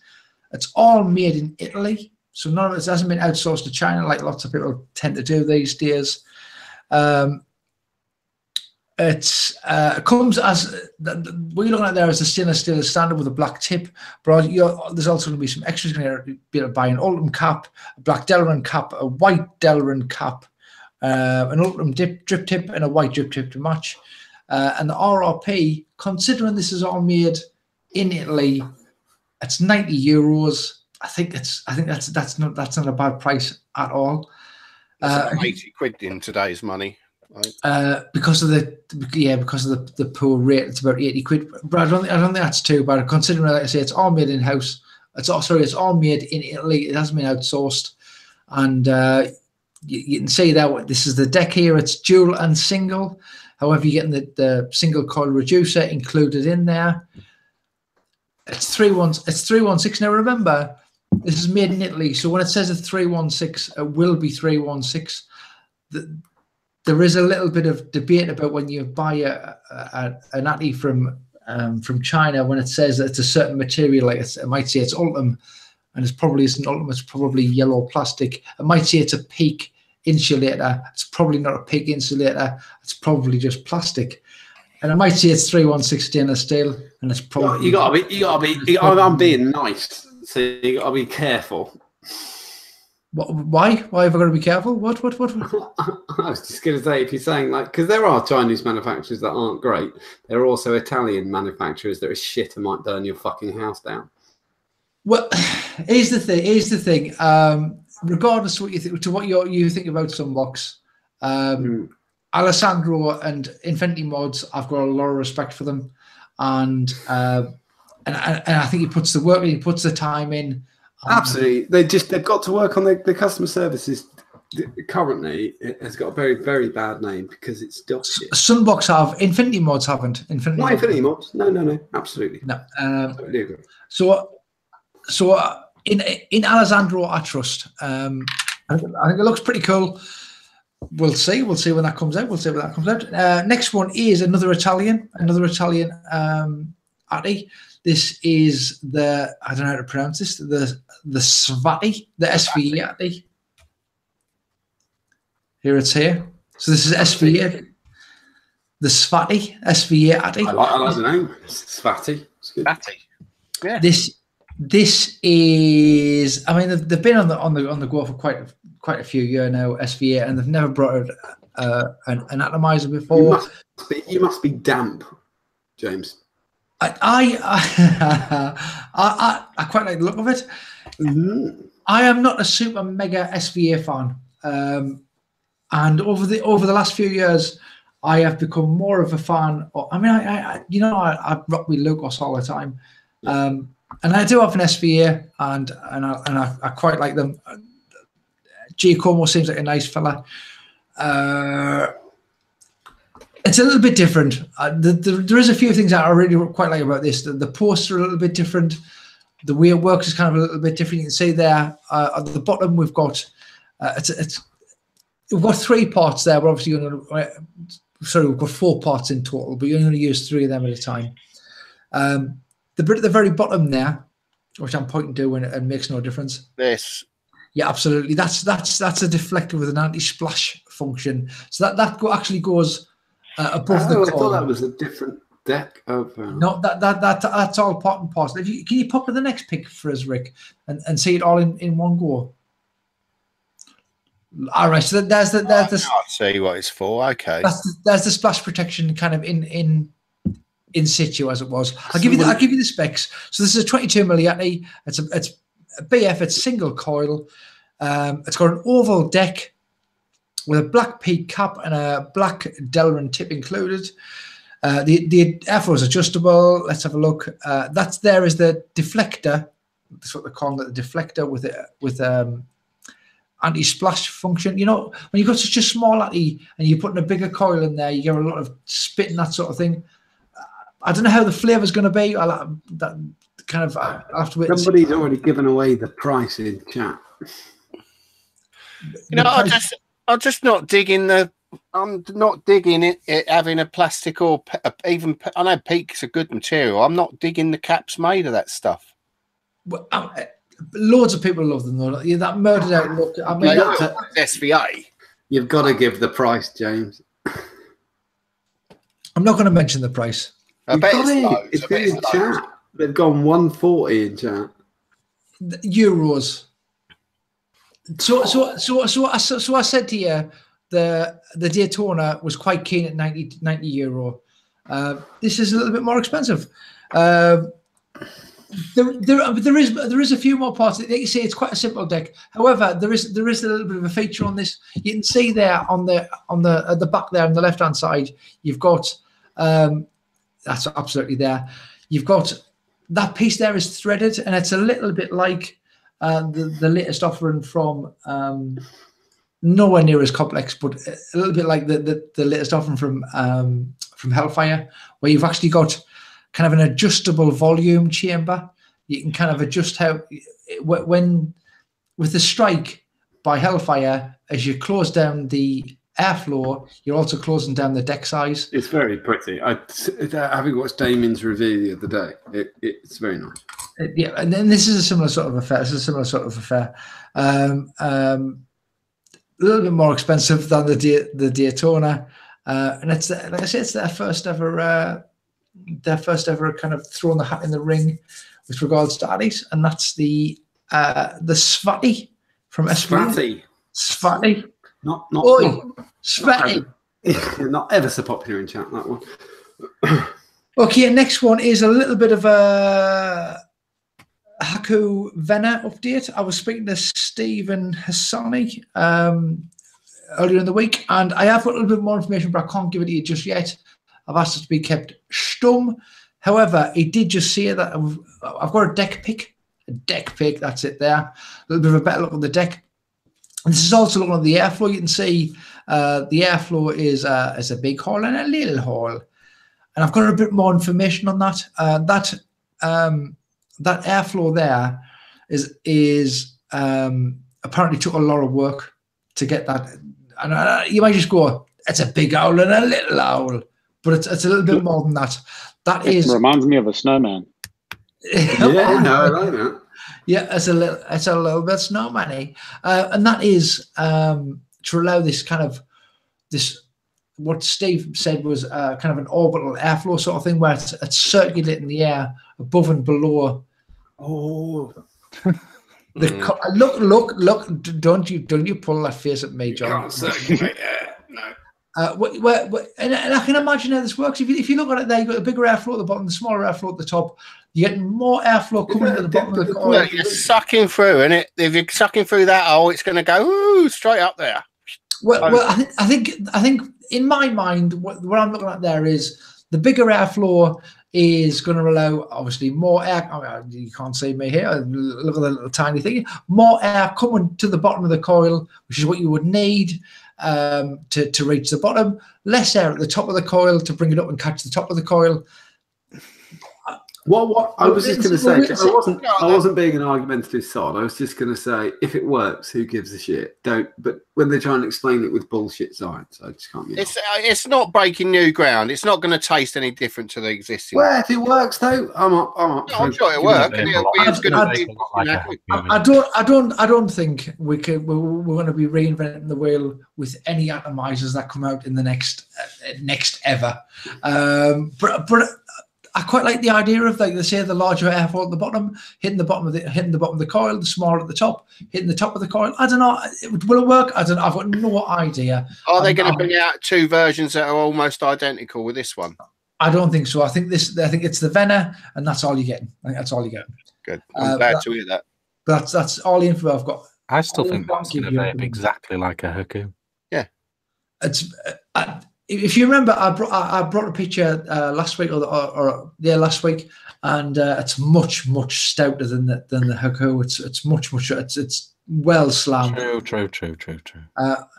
It's all made in Italy, so none of it hasn't been outsourced to China like lots of people tend to do these days. It comes as what you're looking at there is the stainless steel standard with a black tip, but there's also going to be some extras. You're going to be able to buy an Ultim cap, a black Delrin cap, a white Delrin cap, an Ultim drip tip, and a white drip tip to match. And the RRP, considering this is all made in Italy, it's €90. I think that's not a bad price at all. £80 in today's money. Right. Because of the poor rate, it's about £80. But I don't think that's too bad. Considering, like I say, it's all made in house. It's all made in Italy. It hasn't been outsourced, and you can see that this is the deck here. It's dual and single. However, you're getting the single coil reducer included in there. It's 316. Now remember, this is made in Italy, so when it says it's 316, it will be 316. There is a little bit of debate about when you buy an Atty from China, when it says that it's a certain material, like it might say it's Ultim, and it probably isn't Ultim, it's probably yellow plastic. It might say it's a PEEK insulator. It's probably not a PEEK insulator. It's probably just plastic. And I might say it's 316 stainless steel, and it's probably you gotta be. I'm being nice, so you gotta be careful. Why? Why have I got to be careful? What? I was just gonna say, if you're saying because there are Chinese manufacturers that aren't great, there are also Italian manufacturers that are shit and might burn your fucking house down. Well, here's the thing. Regardless of what you think, to what you think about Sunbox, Alessandro and Infinity Mods, I've got a lot of respect for them, and I think he puts the work in, he puts the time in. Absolutely, they've got to work on the customer services. Currently, it has got a very, very bad name because it's still shit. Sunbox have, Infinity Mods haven't. Infinity Mods. No, absolutely. No. Totally agree. So in Alessandro, I trust. I think it looks pretty cool. We'll see when that comes out. Next one is another Italian Atty. This is I don't know how to pronounce this, the Svati, the SVE Atty. Here it's here. So this is SVE, the Svati, SVE Atty. I like the name, Svati. Svati. Yeah. This is, I mean, they've been on the go for quite a few years now, SVA, and they've never brought out an atomizer before. You must be damp, James. I quite like the look of it. Mm-hmm. I am not a super mega SVA fan, and over the last few years, I have become more of a fan. I rock with Lucas all the time, and I do have an SVA, and I quite like them. Giacomo seems like a nice fella. It's a little bit different. There is a few things that I really quite like about this. The posts are a little bit different. The way it works is kind of a little bit different. You can see there at the bottom we've got we've got 3 parts there. We're obviously we've got 4 parts in total, but you're going to use 3 of them at a time. The bit at the very bottom there, which I'm pointing to, and makes no difference. This. Yeah, absolutely. That's a deflector with an anti-splash function. So that actually goes above the coil. I thought that was a different deck of. No, that's all part and parcel. Can you pop to the next pic for us, Rick, and see it all in one go? All right, so there's the I can't see what it's for. Okay, there's the splash protection kind of in situ as it was. I'll give you the specs. So this is a 22 milli. It's a BF. It's single coil. It's got an oval deck with a black peak cap and a black Delrin tip included. The airflow is adjustable. Let's have a look. That's there is the deflector. That's what they're calling it, the deflector with anti-splash function. You know, when you've got such a small anti and you're putting a bigger coil in there, you get a lot of spit and that sort of thing. I don't know how the flavour is going to be. I'll have to wait. Somebody's already given away the price in chat. You know, I'm just not digging I'm not digging it having a plastic or even. I know Peak's a good material. I'm not digging the caps made of that stuff. Well, loads of people love them though. Yeah, that murdered out look. I mean, SVA. You've got to give the price, James. I'm not going to mention the price. I bet it's in chat. They've gone 140 in chat. Euros. So I said to you, the Daytona was quite keen at 90 euro. This is a little bit more expensive. There is a few more parts. You see, it's quite a simple deck. However, there is a little bit of a feature on this. You can see there at the back there on the left hand side, you've got that's absolutely there. You've got that piece there is threaded, and it's a little bit like the latest offering from nowhere near as complex, but a little bit like the latest offering from Hellfire, where you've actually got kind of an adjustable volume chamber. You can kind of adjust how when with the strike by Hellfire, as you close down the airflow, you're also closing down the deck size. It's very pretty. Having watched Damien's review the other day, it's very nice. Yeah, and then this is a similar sort of affair. A little bit more expensive than the Daytona, and it's like I say, it's their first ever kind of throwing the hat in the ring with regards to Addies, and that's the Svatty from SV. Svatty. Not Svatty. Not ever so popular in chat, that one. Okay, next one is a little bit of a Haku Venner update. I was speaking to Stephen Hassani earlier in the week, and I have got a little bit more information, but I can't give it to you just yet. I've asked it to be kept stum. However, he did just say that I've got a deck pick. That's it there. A little bit of a better look at the deck. And this is also looking at the airflow. You can see the airflow is a big hole and a little hole. And I've got a bit more information on that. That airflow there is apparently took a lot of work to get that. And you might just go, it's a big owl and a little owl. But it's a little bit more than that. It reminds me of a snowman. Yeah, no, I like that. Yeah, it's a little bit snowman-y. And that is to allow this kind of what Steve said was kind of an orbital airflow sort of thing, where it's circulating the air above and below. Oh, look! Don't you pull that face at me, John? Can't circulate air. No. And I can imagine how this works. If you look at it there, you've got the bigger airflow at the bottom, the smaller airflow at the top. You're getting more airflow coming to the bottom of the coil. Look, you're sucking through, and if you're sucking through that hole, it's going to go straight up there. Well, I think in my mind, what I'm looking at there is the bigger airflow is going to allow obviously more air. I mean, you can't see me here. Look at the little tiny thing. More air coming to the bottom of the coil, which is what you would need to reach the bottom. Less air at the top of the coil to bring it up and catch the top of the coil. What I was just going to say, I wasn't being an argumentative sod. I was just going to say, if it works, who gives a shit? Don't. But when they're trying to explain it with bullshit science, I just can't. It's not breaking new ground. It's not going to taste any different to the existing. Well, if it works, though, I'm up. I'm sure it'll work. And it'll be as good as I don't think we're going to be reinventing the wheel with any atomizers that come out in the next next ever. But I quite like the idea of, like they say, the larger airfoil at the bottom, hitting the bottom of the coil, the smaller at the top, hitting the top of the coil. I don't know. Will it work? I don't know. I've got no idea. Are they going to bring out 2 versions that are almost identical with this one? I don't think so. I think it's the Venner, and that's all you're getting. I think that's all you get. Good. I'm glad to hear that. That's all the info I've got. I still think that's going to vape exactly like a Haku. Yeah. It's if you remember, I brought a picture last week or last week, and it's much stouter than the Haku. It's much it's well slammed. True.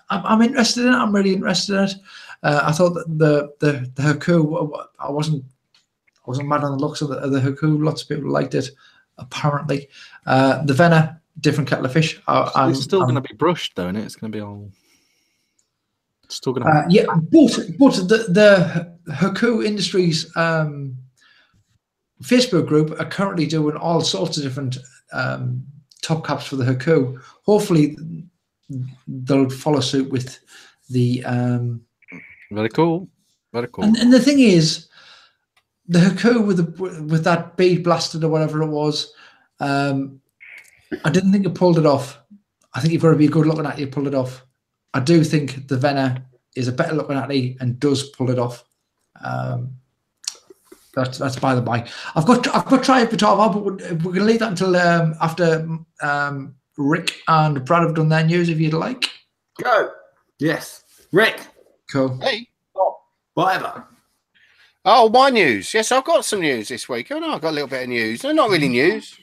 I'm interested in it. I'm really interested in it. I thought that the Haku, I wasn't mad on the looks of the Haku. Lots of people liked it, apparently. The Venner, different kettle of fish. It's still going to be brushed, though, isn't it? It's going to be all. It's still going to. Yeah, but the Haku Industries Facebook group are currently doing all sorts of different top caps for the Haku. Hopefully, they'll follow suit with the. Very cool. And the thing is, the Haku with that bead blasted or whatever it was, I didn't think it pulled it off. I think you've got to be good looking at it, you pulled it off. I do think the Venner is a better looking at it and does pull it off. That's by the by. I've got try it, but we're going to leave that until after Rick and Brad have done their news, if you'd like. Go. Yes. Rick. Cool. Hey. Whatever. Oh, my news. Yes, I've got some news this week. Oh, no, I've got a little bit of news. No, not really news.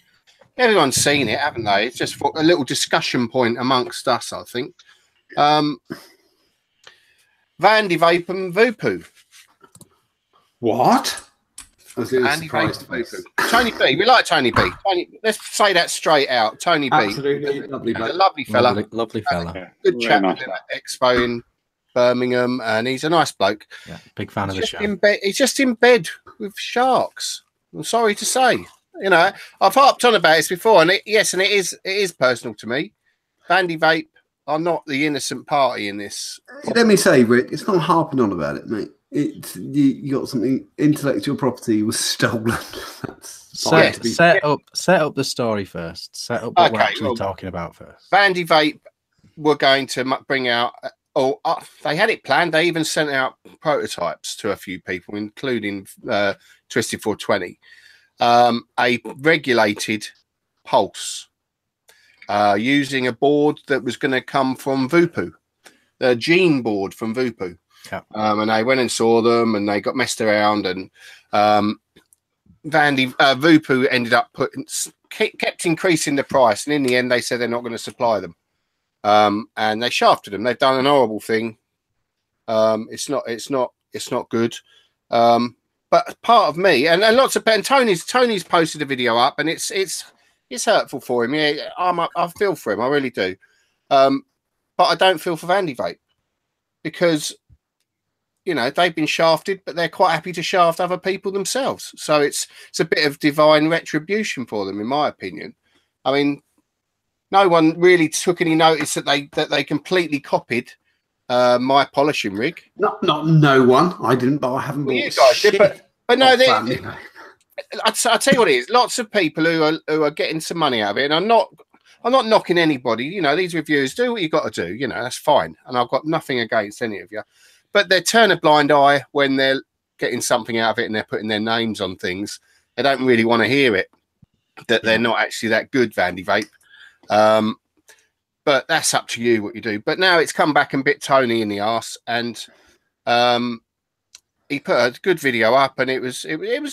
Everyone's seen it, haven't they? It's just a little discussion point amongst us, I think. Vandy Vape and Voopoo. What? Andy Vape. Tony B. We like Tony B. Let's say that straight out. Tony B. Absolutely lovely. A lovely fella. Lovely fella. Good chat with him at Expo in Birmingham, and he's a nice bloke. Yeah, big fan of the show. He's just in bed with sharks. I'm sorry to say. You know, I've harped on about this before, and it is personal to me. Vandy Vape are not the innocent party in this. Let me say, Rick, it's not harping on about it, mate. You got something. Intellectual property was stolen. Set up the story first. Set up what we're actually talking about first. Vandy Vape were going to bring out. They had it planned. They even sent out prototypes to a few people, including Twisted 420. A regulated pulse using a board that was going to come from Voopoo, the gene board from Voopoo. Yeah. And I went and saw them, and they got messed around, and Voopoo ended up kept increasing the price, and in the end, they said they're not going to supply them. And they shafted them. They've done an horrible thing. It's not good. But part of me and lots of Tony's posted a video up, and it's hurtful for him. Yeah, I feel for him. I really do. But I don't feel for Vandy Vape, because you know they've been shafted, but they're quite happy to shaft other people themselves. So it's a bit of divine retribution for them, in my opinion. I mean, no one really took any notice that they completely copied my polishing rig. Not no one. I didn't, but I haven't. Well, you guys did, but no, I'll tell you what it is. Lots of people who are getting some money out of it, and I'm not knocking anybody. You know, these reviewers do what you got to do. You know, that's fine, and I've got nothing against any of you. But they turn a blind eye when they're getting something out of it and they're putting their names on things. They don't really want to hear it, that they're not actually that good, Vandy Vape. But that's up to you what you do. But now it's come back and bit Tony in the arse, and he put a good video up, and it was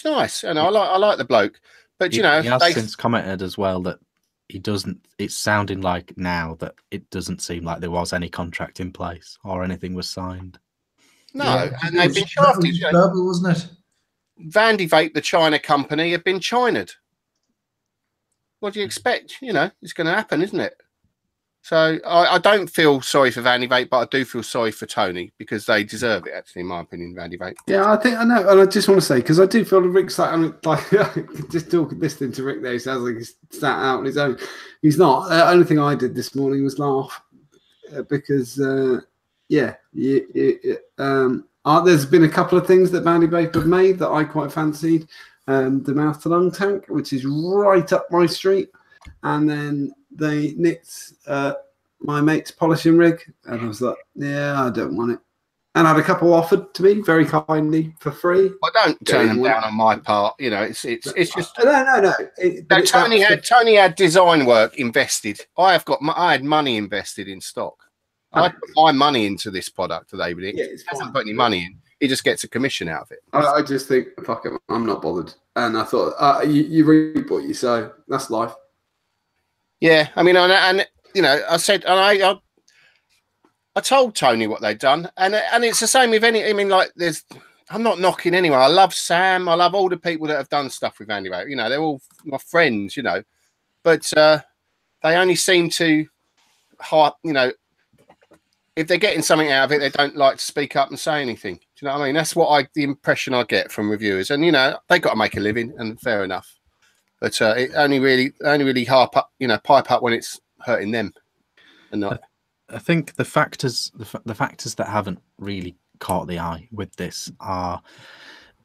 nice, and I like the bloke. But he has since commented as well that he doesn't. It's sounding like now that it doesn't seem like there was any contract in place or anything was signed. No, and they've been shafted. Verbal, wasn't it? Vandy Vape, the China company, have been China'd. What do you expect? You know, it's going to happen, isn't it? So I don't feel sorry for Vandy Vape, but I do feel sorry for Tony, because they deserve it, actually, in my opinion, Vandy Vape. Yeah, I think I know. And I just want to say, because I do feel that Rick's like just listening to Rick there, he sounds like he's sat out on his own. He's not. The only thing I did this morning was laugh, because, There's been a couple of things that Vandy Vape have made that I quite fancied. The mouth to lung tank, which is right up my street, and then they nicked my mate's polishing rig, and I was like, yeah, I don't want it. And I had a couple offered to me very kindly for free. Well, don't turn them down on my part. You know, it's just no. Tony had design work invested. I had money invested in stock. I put my money into this product today, but he hasn't put any money in. He just gets a commission out of it. I just think, fuck it, I'm not bothered. And I thought, you reap what you sow. That's life. Yeah, I mean, and you know, I said, and I told Tony what they'd done, and it's the same with any. I mean, like, I'm not knocking anyone. I love Sam. I love all the people that have done stuff with Andy Vape. You know, they're all my friends. You know, but they only seem to, you know, if they're getting something out of it, they don't like to speak up and say anything. Do you know what I mean? That's the impression I get from reviewers. And you know, they got to make a living, and fair enough. But it only really pipe up when it's hurting them, and not. I think the factors that haven't really caught the eye with this are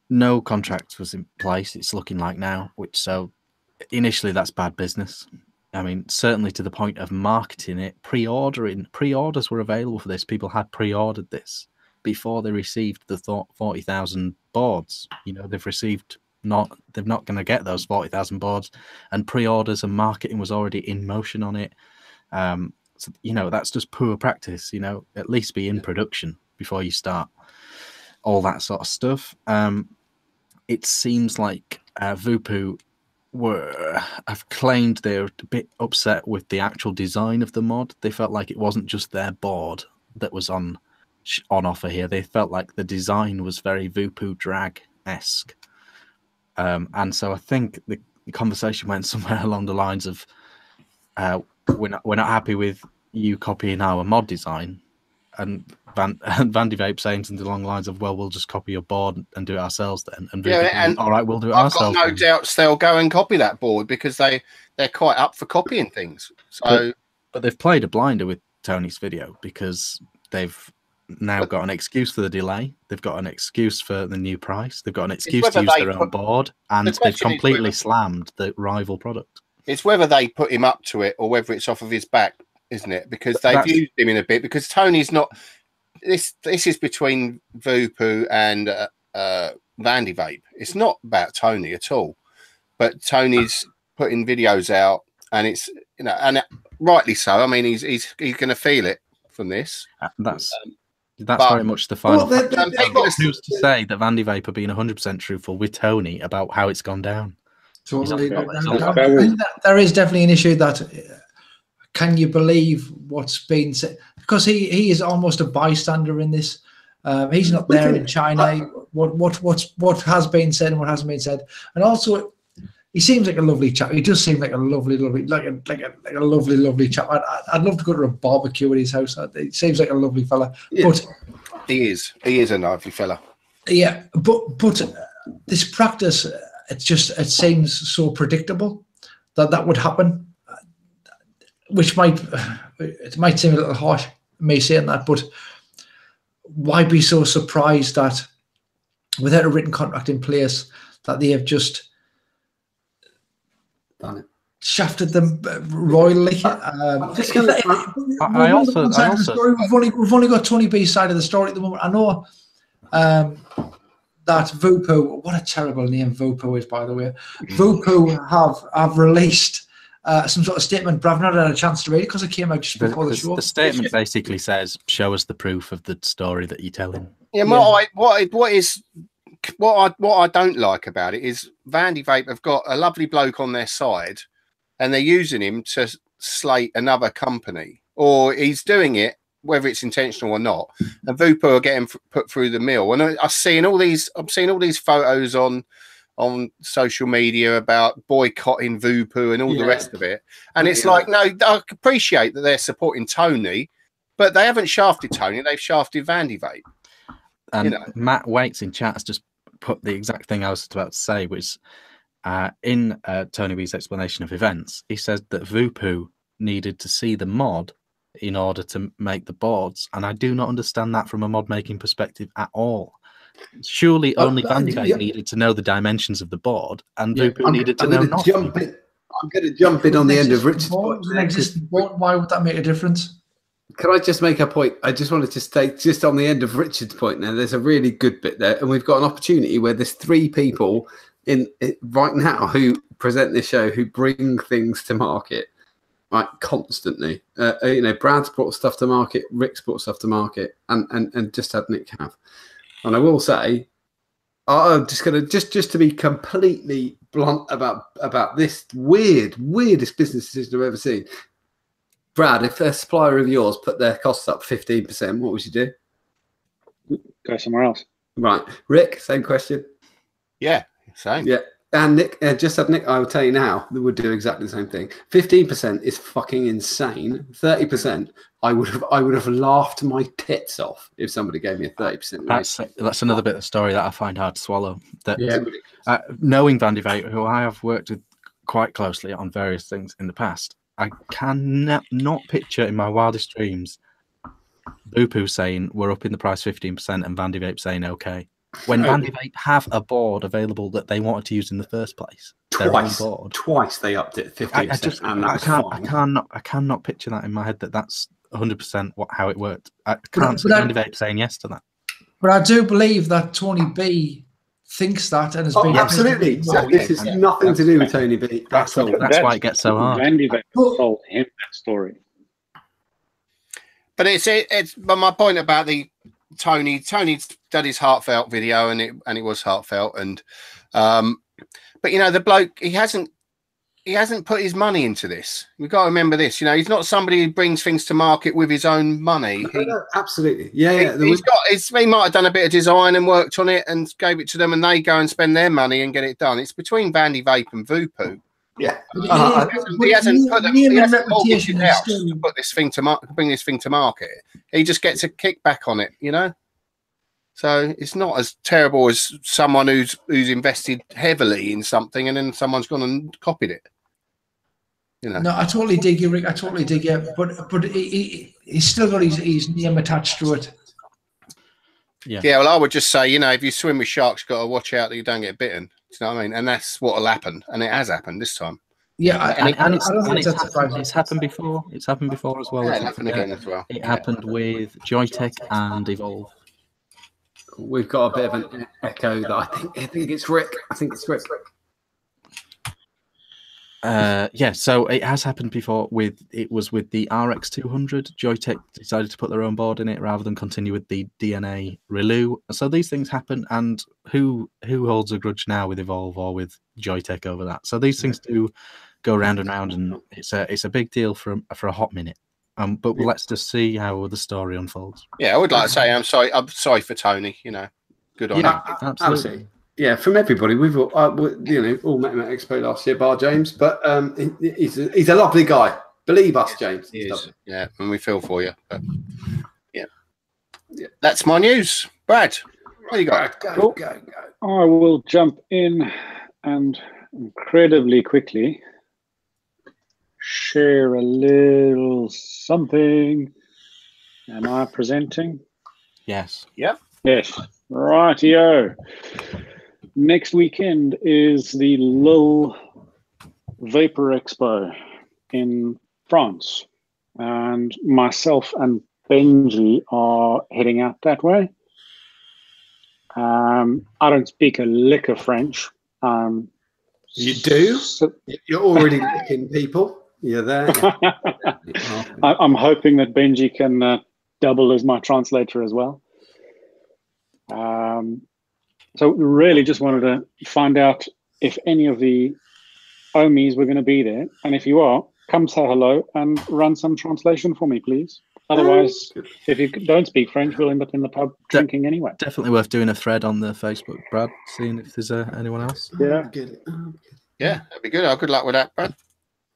no contract was in place. It's looking like now, so initially that's bad business. I mean, certainly to the point of marketing it, pre-orders were available for this. People had pre-ordered this before they received the 40,000 boards. You know, they're not going to get those 40,000 boards, and pre-orders and marketing was already in motion on it. So, you know, that's just poor practice. You know, at least be in production before you start all that sort of stuff. It seems like Voopoo have claimed they're a bit upset with the actual design of the mod. They felt like it wasn't just their board that was on offer here. They felt like the design was very Voopoo drag-esque. And so I think the conversation went somewhere along the lines of we're not happy with you copying our mod design, and Vandy Vape saying something along the lines of, well, we'll just copy your board and do it ourselves then. And all right, we'll do it ourselves. I've got no doubts they'll go and copy that board because they're quite up for copying things. So, but they've played a blinder with Tony's video because they've now got an excuse for the delay. They've got an excuse for the new price. They've got an excuse to use their own board, and they've completely slammed the rival product. It's whether they put him up to it or whether it's off of his back, isn't it? Because they've used him in a bit. Because Tony's not. This is between Voopoo and Vandy Vape. It's not about Tony at all. But Tony's putting videos out, and it's and rightly so. I mean, he's going to feel it from this. That's very much the final. Who's to say that Vandy Vape are being 100% truthful with Tony about how it's gone down? Totally. There is definitely an issue that can you believe what's been said? Because he is almost a bystander in this. He's not there in China. What has been said and what hasn't been said, and also he seems like a lovely chap. He does seem like a lovely chap. I'd love to go to a barbecue at his house. He seems like a lovely fella. Yeah. But he is a lovely fella. Yeah, but this practice. It seems so predictable that would happen, which might seem a little harsh, me saying that, but why be so surprised that without a written contract in place that they have just done it, shafted them royally? We've only got Tony B's side of the story at the moment. I know. That Voopoo, what a terrible name Voopoo is, by the way. Voopoo have released some sort of statement, but I've not had a chance to read it because it came out just before the show. The statement basically says, "Show us the proof of the story that you're telling." Yeah, what I don't like about it is Vandy Vape have got a lovely bloke on their side, and they're using him to slate another company, or he's doing it. Whether it's intentional or not, and Voopoo are getting put through the mill. And I'm seeing all these photos on social media about boycotting Voopoo and all the rest of it. And it's like, no, I appreciate that they're supporting Tony, but they haven't shafted Tony; they've shafted Vandy Vape. And Matt Waits in chat has just put the exact thing I was about to say, which in Tony B's explanation of events, he said that Voopoo needed to see the mod in order to make the boards, and I do not understand that from a mod making perspective at all. Surely only Vandy Vape needed to know the dimensions of the board, and Vupu needed to know nothing. I'm going to jump in on the end of Richard's point. An existing board. Why would that make a difference? Can I just make a point? I just wanted to stay just on the end of Richard's point. Now, there's a really good bit there, and we've got an opportunity where there's 3 people in it right now who present this show who bring things to market, right, constantly. You know, Brad's brought stuff to market, Rick's brought stuff to market, and just had Nick have. And I will say, I'm just gonna just to be completely blunt about this weirdest business decision I've ever seen. Brad, if a supplier of yours put their costs up 15%, what would you do? Go somewhere else. Right, Rick, same question. Yeah, same. Yeah, and Nick, just had Nick. I will tell you now, they would do exactly the same thing. 15% is fucking insane. 30%, I would have laughed my tits off if somebody gave me a 30%. That's another bit of story that I find hard to swallow. That knowing Vandy Vape, who I have worked with quite closely on various things in the past, I can not picture in my wildest dreams Vupu saying we're upping the price 15% and Vandy Vape saying okay. When Vandy Vape have a board available that they wanted to use in the first place, twice they upped it 50%. I cannot picture that in my head. That's 100% how it worked. I can't see Vandy Vape saying yes to that. But I do believe that Tony B thinks that and has been absolutely. So this has nothing to do with Tony B. That's why it gets so hard. Vandy Vape told him that story. But it's but my point about the Tony did his heartfelt video and it was heartfelt and but you know the bloke he hasn't put his money into this. We've got to remember this. You know, he's not somebody who brings things to market with his own money. No, absolutely. Yeah. He might have done a bit of design and worked on it and gave it to them and they go and spend their money and get it done. It's between Vandy Vape and Vupu. Yeah. He hasn't put to put this thing to bring this thing to market. He just gets a kickback on it, you know. So it's not as terrible as someone who's invested heavily in something and then someone's gone and copied it. You know. No, I totally dig you, Rick. I totally dig you. But he's still got his name attached to it. Yeah. Yeah. Well, I would just say, you know, if you swim with sharks, you've got to watch out that you don't get bitten. Do you know what I mean? And that's what will happen, and it has happened this time. Yeah, it's happened before. It's happened before as well. Yeah, it happened again as well. It happened with Joytech and Evolve. We've got a bit of an echo that I think it's Rick. I think it's Rick. Yeah, so it has happened before. It was with the RX200. Joytech decided to put their own board in it rather than continue with the DNA Relu. So these things happen, and who holds a grudge now with Evolve or with Joytech over that? So these things do go round and round, and it's a big deal for a hot minute. But let's just see how the story unfolds. Yeah, I would like to say I'm sorry for Tony. You know, good on him. Absolutely. Yeah, from everybody. We've all met him at Expo last year, bar James. But he's a lovely guy. Believe us, James. He is. Yeah, and we feel for you. But, yeah, that's my news. Brad, what you got? Go. I will jump in and incredibly quickly share a little something. Am I presenting? Yes. Yep. Yes. Rightio. Next weekend is the Lille Vapor Expo in France, and myself and Benji are heading out that way. I don't speak a lick of French. You do? So, you're already licking people. You're there. I'm hoping that Benji can double as my translator as well. So really just wanted to find out if any of the Omis were going to be there. And if you are, come say hello and run some translation for me, please. Otherwise, if you don't speak French, we'll end up in the pub drinking anyway. Definitely worth doing a thread on the Facebook, Brad, seeing if there's anyone else. Yeah. Yeah, that'd be good. Good luck with that, Brad.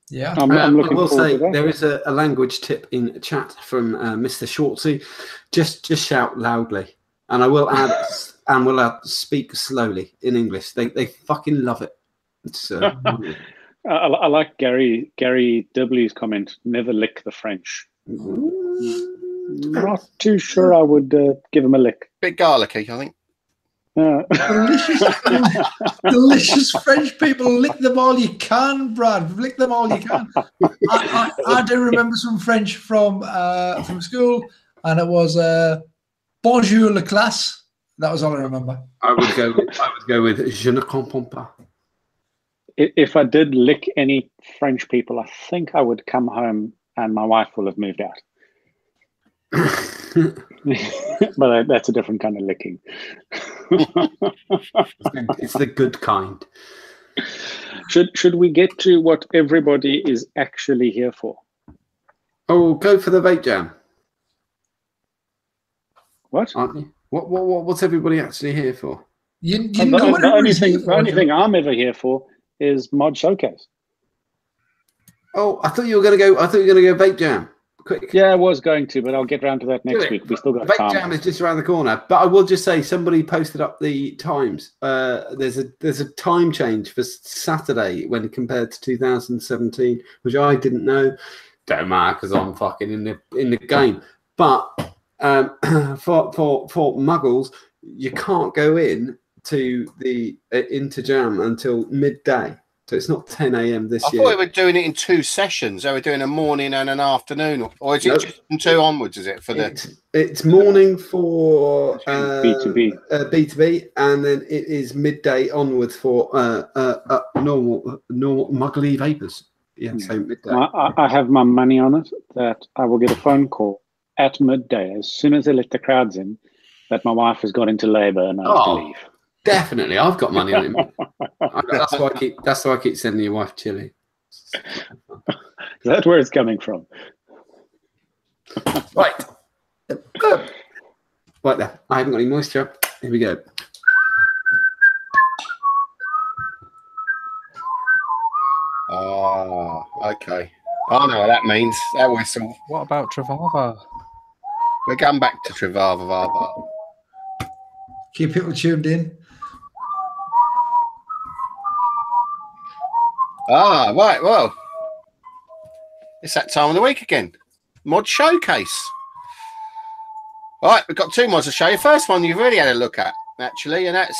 Yeah. I'm looking I will forward say to that. there is a language tip in chat from Mr. Shortsy. Just shout loudly. And I will add, and we'll speak slowly in English. They fucking love it. It's, I like Gary W's comment. Never lick the French. Not too sure I would give him a lick. Bit garlicky, I think. Delicious, delicious French people. Lick them all you can, Brad. Lick them all you can. I do remember some French from school, and it was bonjour la classe. That was all I remember. I would go with je ne comprends pas. If I did lick any French people, I think I would come home and my wife will have moved out. But that's a different kind of licking. It's the good kind. Should we get to what everybody is actually here for? Oh, go for the vape jam. What? Aren't you? What's everybody actually here for? The only thing I'm ever here for is mod showcase. Oh, I thought you were going to go. I thought you were going to go vape jam. Quick. Yeah, I was going to, but I'll get around to that next week. We still got vape time. jam is just around the corner. But I will just say, somebody posted up the times. There's a time change for Saturday when compared to 2017, which I didn't know. Don't matter because I'm fucking in the game. But for muggles, you can't go into jam until midday. So it's not 10 a.m. this year. I thought we were doing it in 2 sessions. They were doing a morning and an afternoon, or is it just from 2 onwards? Is it for It's morning for B2B, B2B, and then it is midday onwards for normal muggly vapors. Yeah, so midday. I have my money on it that I will get a phone call at midday as soon as they let the crowds in that my wife has got into labour and I have to leave. Definitely, I've got money on him. That's why I keep sending your wife chili. That's where it's coming from. Right. Right there. I haven't got any moisture. Here we go. Oh, okay. I know what that means. That whistle. What about Travava? We're going back to Travava. Keep people tuned in. Ah, right. Well, it's that time of the week again. Mod showcase. Right, we've got 2 mods to show you. First one you've already had a look at, actually, and that's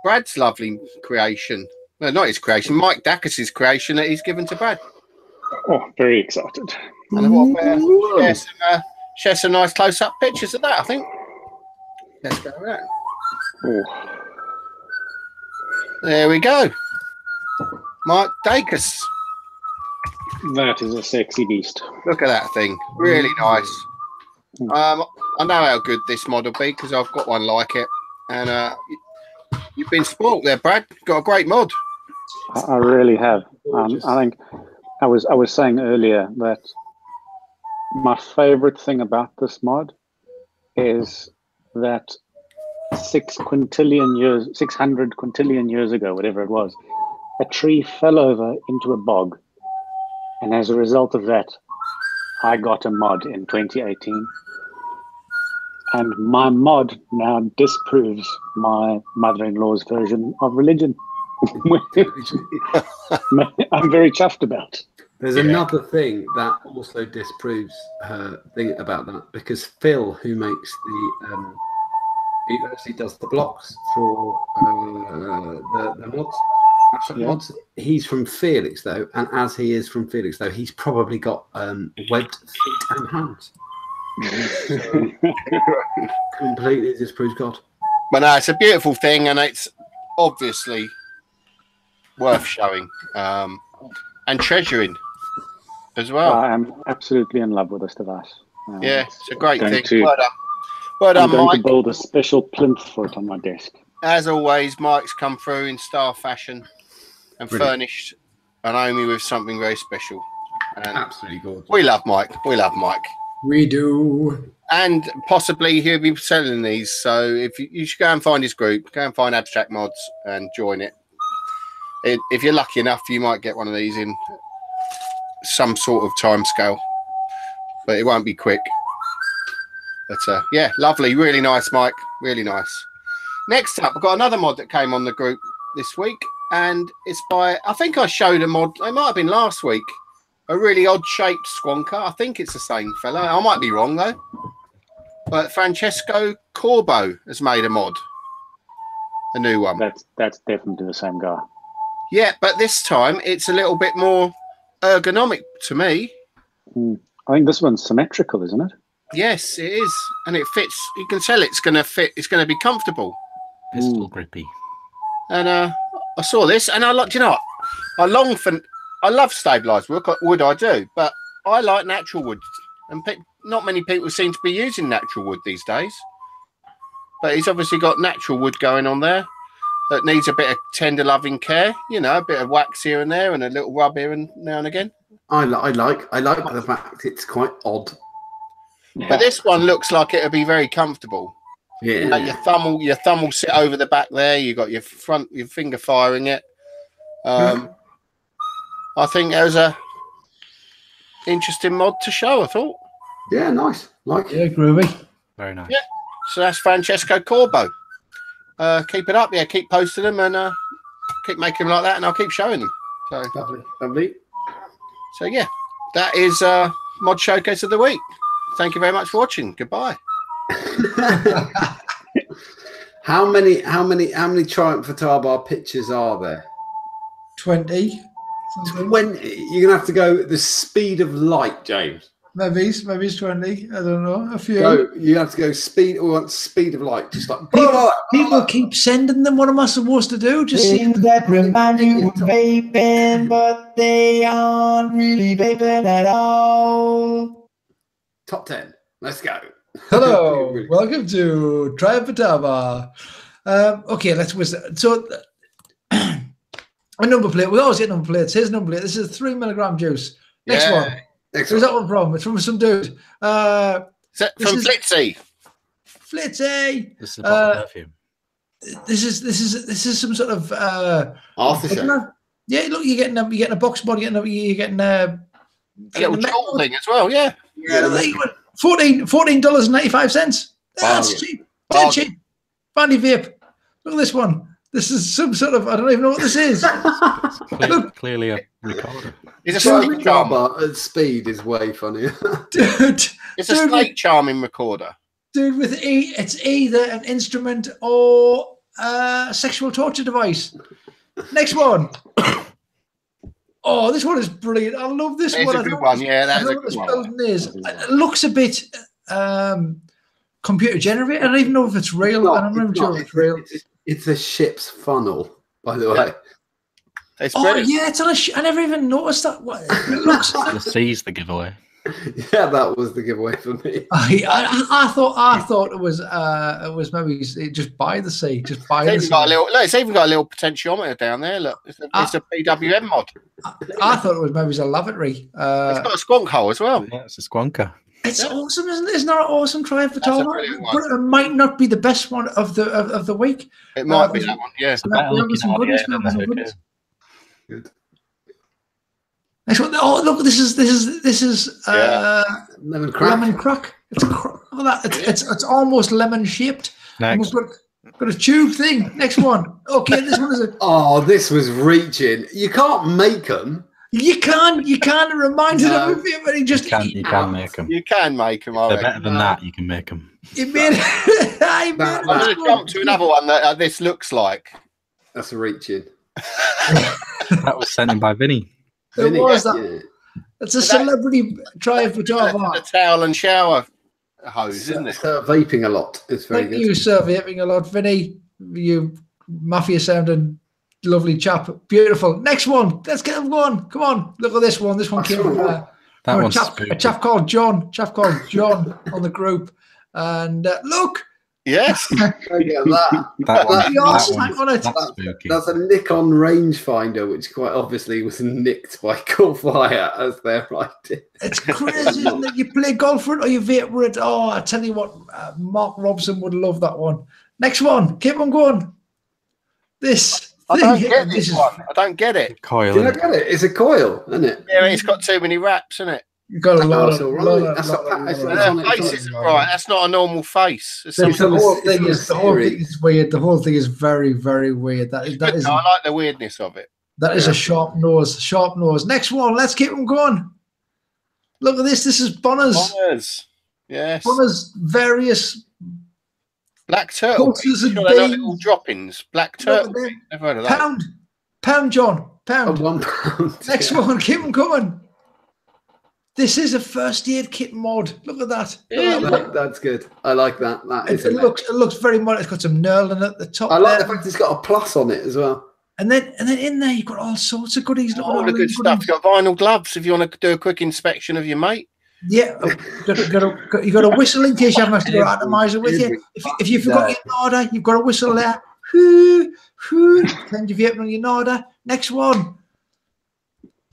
Brad's lovely creation. Well, not his creation, Mike Dacus's creation that he's given to Brad. Oh, very excited. And we'll share some nice close-up pictures of that, I think. Let's go with that. Oh. There we go. Mike Dacus. That is a sexy beast. Look at that thing. Really nice. I know how good this mod will be because I've got one like it. And you've been spoilt there, Brad. You've got a great mod. I really have. I think I was saying earlier that my favorite thing about this mod is that 600 quintillion years ago, whatever it was, a tree fell over into a bog. And as a result of that, I got a mod in 2018. And my mod now disproves my mother-in-law's version of religion. I'm very chuffed about. There's another thing that also disproves her thing about that, because Phil, who makes the he actually does the blocks for the mods. Mods. He's from Felix though, and as he is from Felix though, he's probably got webbed feet and hands. So, completely disproves God. But no, it's a beautiful thing, and it's obviously worth showing and treasuring as well. I am absolutely in love with this device. Yeah, it's a great thing. I'm going to build a special plinth for it on my desk. As always, Mike's come through in star fashion and furnished Naomi with something very special. And absolutely gorgeous. We love Mike. We love Mike. We do. And possibly he'll be selling these. So if you should go and find his group, go and find Abstract Mods and join it. If you're lucky enough, you might get one of these in some sort of time scale, but it won't be quick. But yeah, lovely, really nice, Mike, really nice. Next up, I've got another mod that came on the group this week, and it's by, I think I showed a mod, it might have been last week, a really odd-shaped squonker. I think it's the same fella. I might be wrong though. But Francesco Corbo has made a mod, a new one. That's definitely the same guy. Yeah, but this time it's a little bit more ergonomic to me. I think this one's symmetrical, isn't it? Yes, it is, and it fits. You can tell it's going to fit. It's going to be comfortable. Pistol grippy. And I saw this, and I like. You know, what? I love stabilised wood. I do, but I like natural wood, and not many people seem to be using natural wood these days. But he's obviously got natural wood going on there that needs a bit of tender, loving care. You know, a bit of wax here and there, and a little rub here and now and again. I like the fact it's quite odd. But this one looks like it'll be very comfortable. Yeah. You know, your thumb will sit over the back there. You got your finger firing it. I think there's a interesting mod to show. I thought. Yeah, nice. Like Yeah, groovy. Very nice. Yeah. So that's Francesco Corbo. Keep it up, yeah. Keep posting them and keep making them like that, and I'll keep showing them. So lovely. So yeah, that is Mod Showcase of the week. Thank you very much for watching. Goodbye. How many Triumph Bar pictures are there? 20. 20. You're gonna have to go the speed of light, James. Maybe it's 20. I don't know. A few. You have to go speed. We want speed of light. Just like people keep sending them. What am I supposed to do? Just see Things that remind you of vaping, but they aren't really vaping at all. Top 10. Let's go. Hello, welcome to Triumph Bar. Okay, let's whiz. So a number plate. We always get number plates. Here's a number plate. This is 3 milligram juice. Next one. Where's that one from? It's from some dude. Is that from Flitzy? Flitzy. This is a bottle of perfume. This is some sort of aftershave. Yeah, look, you're getting a box body. You're getting a little tool thing as well. Yeah. $14.95. That's cheap. Dead cheap. Bandy Vape. Look at this one. This is some sort of, I don't even know what this is. Clearly a recorder. It's a snake charmer. At speed is way funnier. Dude. It's a snake charming recorder. Dude, it's either an instrument or a sexual torture device. Next one. Oh, this one is brilliant. I love this one. It's a good one. Yeah, that's a good one. It looks a bit computer generated. I don't even know if it's real. I don't remember sure if it's real. It's a ship's funnel, by the way. It's yeah, it's on a I never even noticed that. It looks The C's the giveaway. Yeah, that was the giveaway for me. I thought it was maybe just buy the sea, just buy the sea. It's even got a little potentiometer down there. Look, it's a PWM mod. I thought it was maybe a lavatory. It's got a squonk hole as well. Yeah, it's a squonker. It's awesome, isn't it? It's not an awesome Triumph at all. But it might not be the best one of the week. It might be that one. Yeah. Good. Next one. Oh, look! This is lemon crack. It's almost lemon shaped. Next. Got a tube thing. Next one. Okay, this one is a. Oh, this was reaching. You can't make them. You can't. It reminds me of it, but you can make them. You can make them. They're better than that. You can make them. You made. I'm going to jump to another one that this looks like. That's a reaching. That was sent in by Vinny. It was that. Yeah. It's a celebrity Triumph a towel and shower hose, isn't it? Vaping a lot. It's very good. Thank you, sir. Vaping a lot, Vinny. You mafia sounding lovely chap. Beautiful. Next one. Let's get them going. Come on. Look at this one. This one came from a chap called John. On the group. And look. Yes. That's a Nikon rangefinder, which quite obviously was nicked by Gunfire as their idea. It's crazy, isn't it? You play golf for it or you vape for it. Oh, I tell you what, Mark Robson would love that one. Next one. Keep on going. I don't get this one. I don't get it. Coil. You don't get it? It's a coil, isn't it? Yeah, it's got too many wraps, isn't it? You've got a lot of face isn't right. That's not a normal face. The whole thing is weird. The whole thing is very, very weird. That is. I like the weirdness of it. That is a sharp nose. Next one. Let's keep them going. Look at this. This is Bonner's. Bonner's. Yes. Bonner's various Black turtle. Horses and Sure, they're not beans. little droppings. Black Look at turtle. them. Never heard of that. Pound, John. Pound. £1. Next one. Keep them coming. This is a first aid kit mod. Look at that. Yeah, Look at that. That's good. I like that. That is It looks very much. It's got some knurling at the top. I like there. the fact it's got a plus on it as well. And then in there you've got all sorts of goodies. Look at All the good these stuff. goodies. You've got vinyl gloves if you want to do a quick inspection of your mate. Yeah, you got a whistle in case you haven't actually got an atomizer with you. If you forgot your Narda, you've got a whistle there. Change your vaping on your Narda. Next one.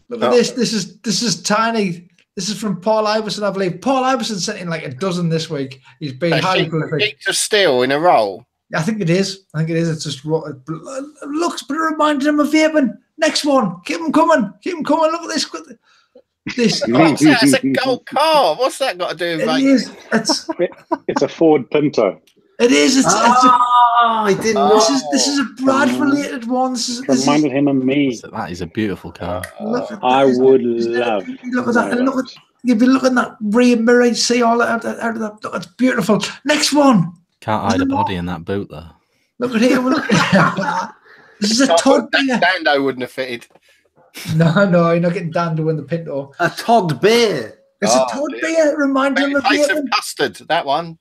Look at this. This is tiny. This is from Paul Iverson, I believe. Paul Iverson sent in like a dozen this week. He's been highly prolific. Sheets of steel in a roll. I think it is. It's just it looks, but it reminded him of vaping. Next one. Keep them coming. Keep them coming. Look at this. This. What's that? It's a gold car. What's that got to do with It is. It's a Ford Pinto. It is. I didn't know. This is a Brad related one. This Reminded him of me. So that is a beautiful car. I would love. Look at that. And look at, you've been looking at that rear mirror. You see all that out of that. Look, it's beautiful. Next one. Can't hide a body in that boot though. Look at here. Look at this is a Todd beer. Dando wouldn't have fitted. No, you're not getting down to win the Pinto. A Todd beer. It's a Todd beer. Reminding him of Taste of vaping. custard. That one.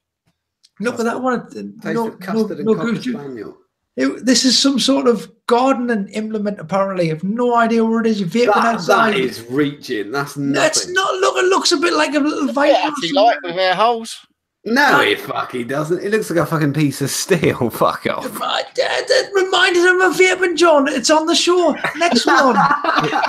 Look at that one. Taste of custard and cocker spaniel. This is some sort of gardening implement, apparently. I have no idea where it is. You're vaping outside. That is reaching. That's nothing. That's not. Look, it looks a bit like a little vape. Yeah, actually like with air holes. No, it fucking doesn't. It looks like a fucking piece of steel. Fuck off. That reminded him of vaping, John. It's on the show. Next one.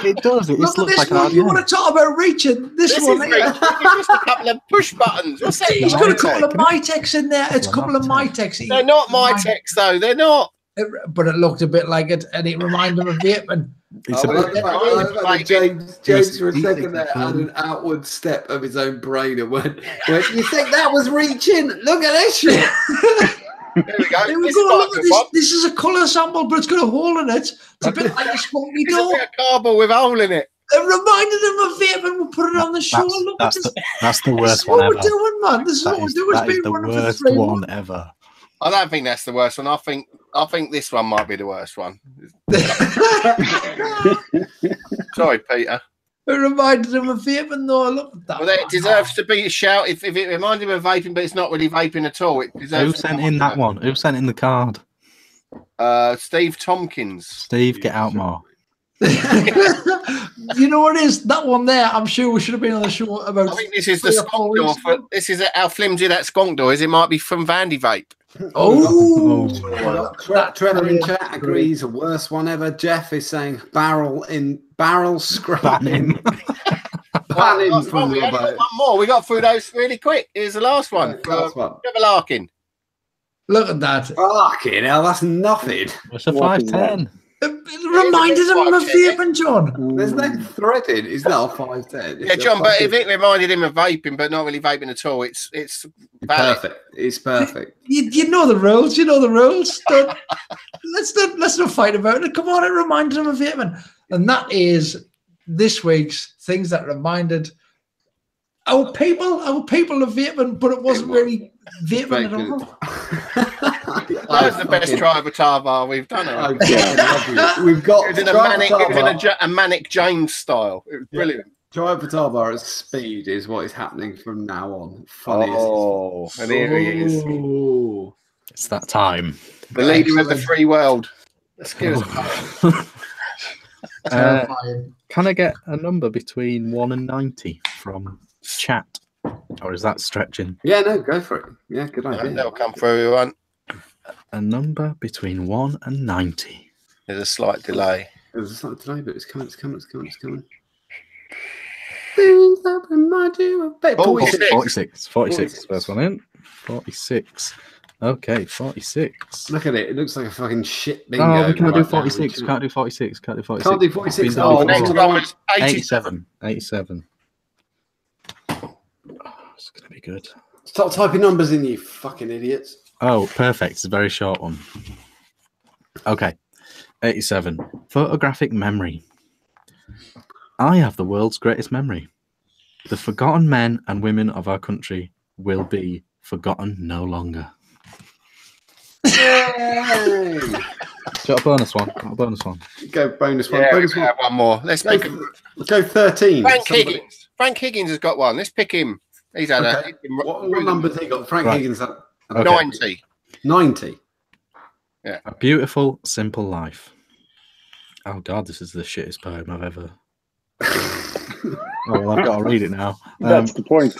It does. It Look just at looks this like an one. You RDA. want to talk about reaching? This one. Is it's just a couple of push buttons. What's that? He's got a couple of Mitex in there. It's a couple of Mitex. Mitex. They're not Mitex though. They're not. But it looked a bit like it, and it reminded him of vaping. It's a I bit, like that James for a He's second there had an outward step of his own brain and went, you think that was reaching? Look at this shit. There we go. Here we This go. is Look at this. one. This is a colour sample, but it's got a hole in it. It's a bit like a spunky It's a door. bit of cardboard with a hole in it. It reminded him of vaping. We'll put it on the show. Look at this. that's the This worst is what one we're ever. doing, man. This is what we're doing. That It's is been the running for worst 3 one months. ever. I don't think that's the worst one. I think this one might be the worst one. Sorry, Peter. It reminded him of vaping, though. Look at that. Well, it deserves to be a shout if it reminded him of vaping, but it's not really vaping at all. It deserves Who sent in that one? Who sent in the card? Steve Tompkins. Steve, get out more. You know what it is? That one there, I'm sure we should have been on the show about. I think this is the 3 or 4 skunk door. weeks ago. This is how flimsy that skunk door is. It might be from Vandy Vape. Oh, Trevor in chat agrees, a worst one ever. Jeff is saying barrel scrubbing. Ban him from we the only got boat. one more. We got through those really quick. Here's the last one. Last one. Trevor Larkin. look at that. Fucking hell, that's nothing. It's a What is 510. It reminded him of vaping, John. There's no threading. It's not a 510. Yeah, John, but if it reminded him of vaping, but not really vaping at all, it's valid. perfect. It's perfect. You know the rules. You know the rules. Let's not fight about it. Come on, it reminded him of vaping, and that is this week's things that reminded our people of vaping, but it wasn't really vaping at all. That was the best Trivatar bar we've done. We've got It was in a manic James style. It was brilliant. Trivatar at speed is what is happening from now on. Funny And here he is. Ooh. It's that time. The leader of the free world. Let's give us Terrifying. Can I get a number between 1 and 90 from chat? Or is that stretching? Yeah, no, go for it. Yeah, good idea. That'll come through, everyone. A number between 1 and 90. There's a slight delay. There's a slight delay, but it's coming. Things that remind you of Vape. 46. 46. First one in. 46. Okay, 46. Look at it. It looks like a fucking shit bingo. Oh, we can't do right now. 46. Can't do 46. Can't do 46. Can't do 46. Been done Oh, before. Next one was 87. 87. Oh, it's going to be good. Stop typing numbers in, you fucking idiots. Oh, perfect. It's a very short one. Okay. 87. Photographic memory. I have the world's greatest memory. The forgotten men and women of our country will be forgotten no longer. Yay! Got a bonus one. Got a bonus one. Go bonus one. Yeah, Bonus we one. have one more. Let's pick him. Go 13. Frank Somebody- Higgins. Frank Higgins has got one. Let's pick him. He's had Okay. What numbers he got? Frank Right. Higgins had Okay. 90. 90. A beautiful, simple life. Oh God, this is the shittest poem I've ever. Oh, well, I've got to read it now. That's the point.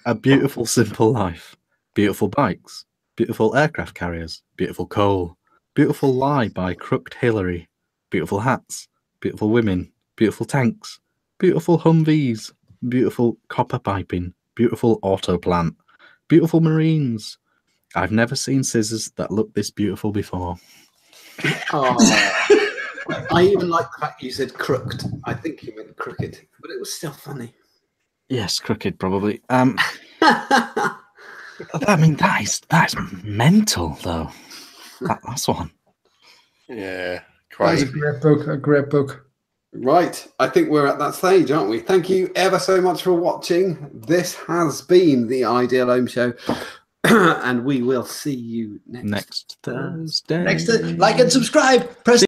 A beautiful, simple life. Beautiful bikes. Beautiful aircraft carriers. Beautiful coal. Beautiful lie by crooked Hillary. Beautiful hats. Beautiful women. Beautiful tanks. Beautiful Humvees. Beautiful copper piping. Beautiful auto plant. Beautiful marines. I've never seen scissors that look this beautiful before. Oh. I even like the fact you said crooked. I think you meant crooked, but it was still funny. Yes, crooked probably. I mean, that's mental though. That's one. Yeah, That was a crazy. great book. A great book. Right, I think we're at that stage, aren't we? Thank you ever so much for watching. This has been the Ideal Home Show, and we will see you next Next Thursday. Next, like and subscribe. Press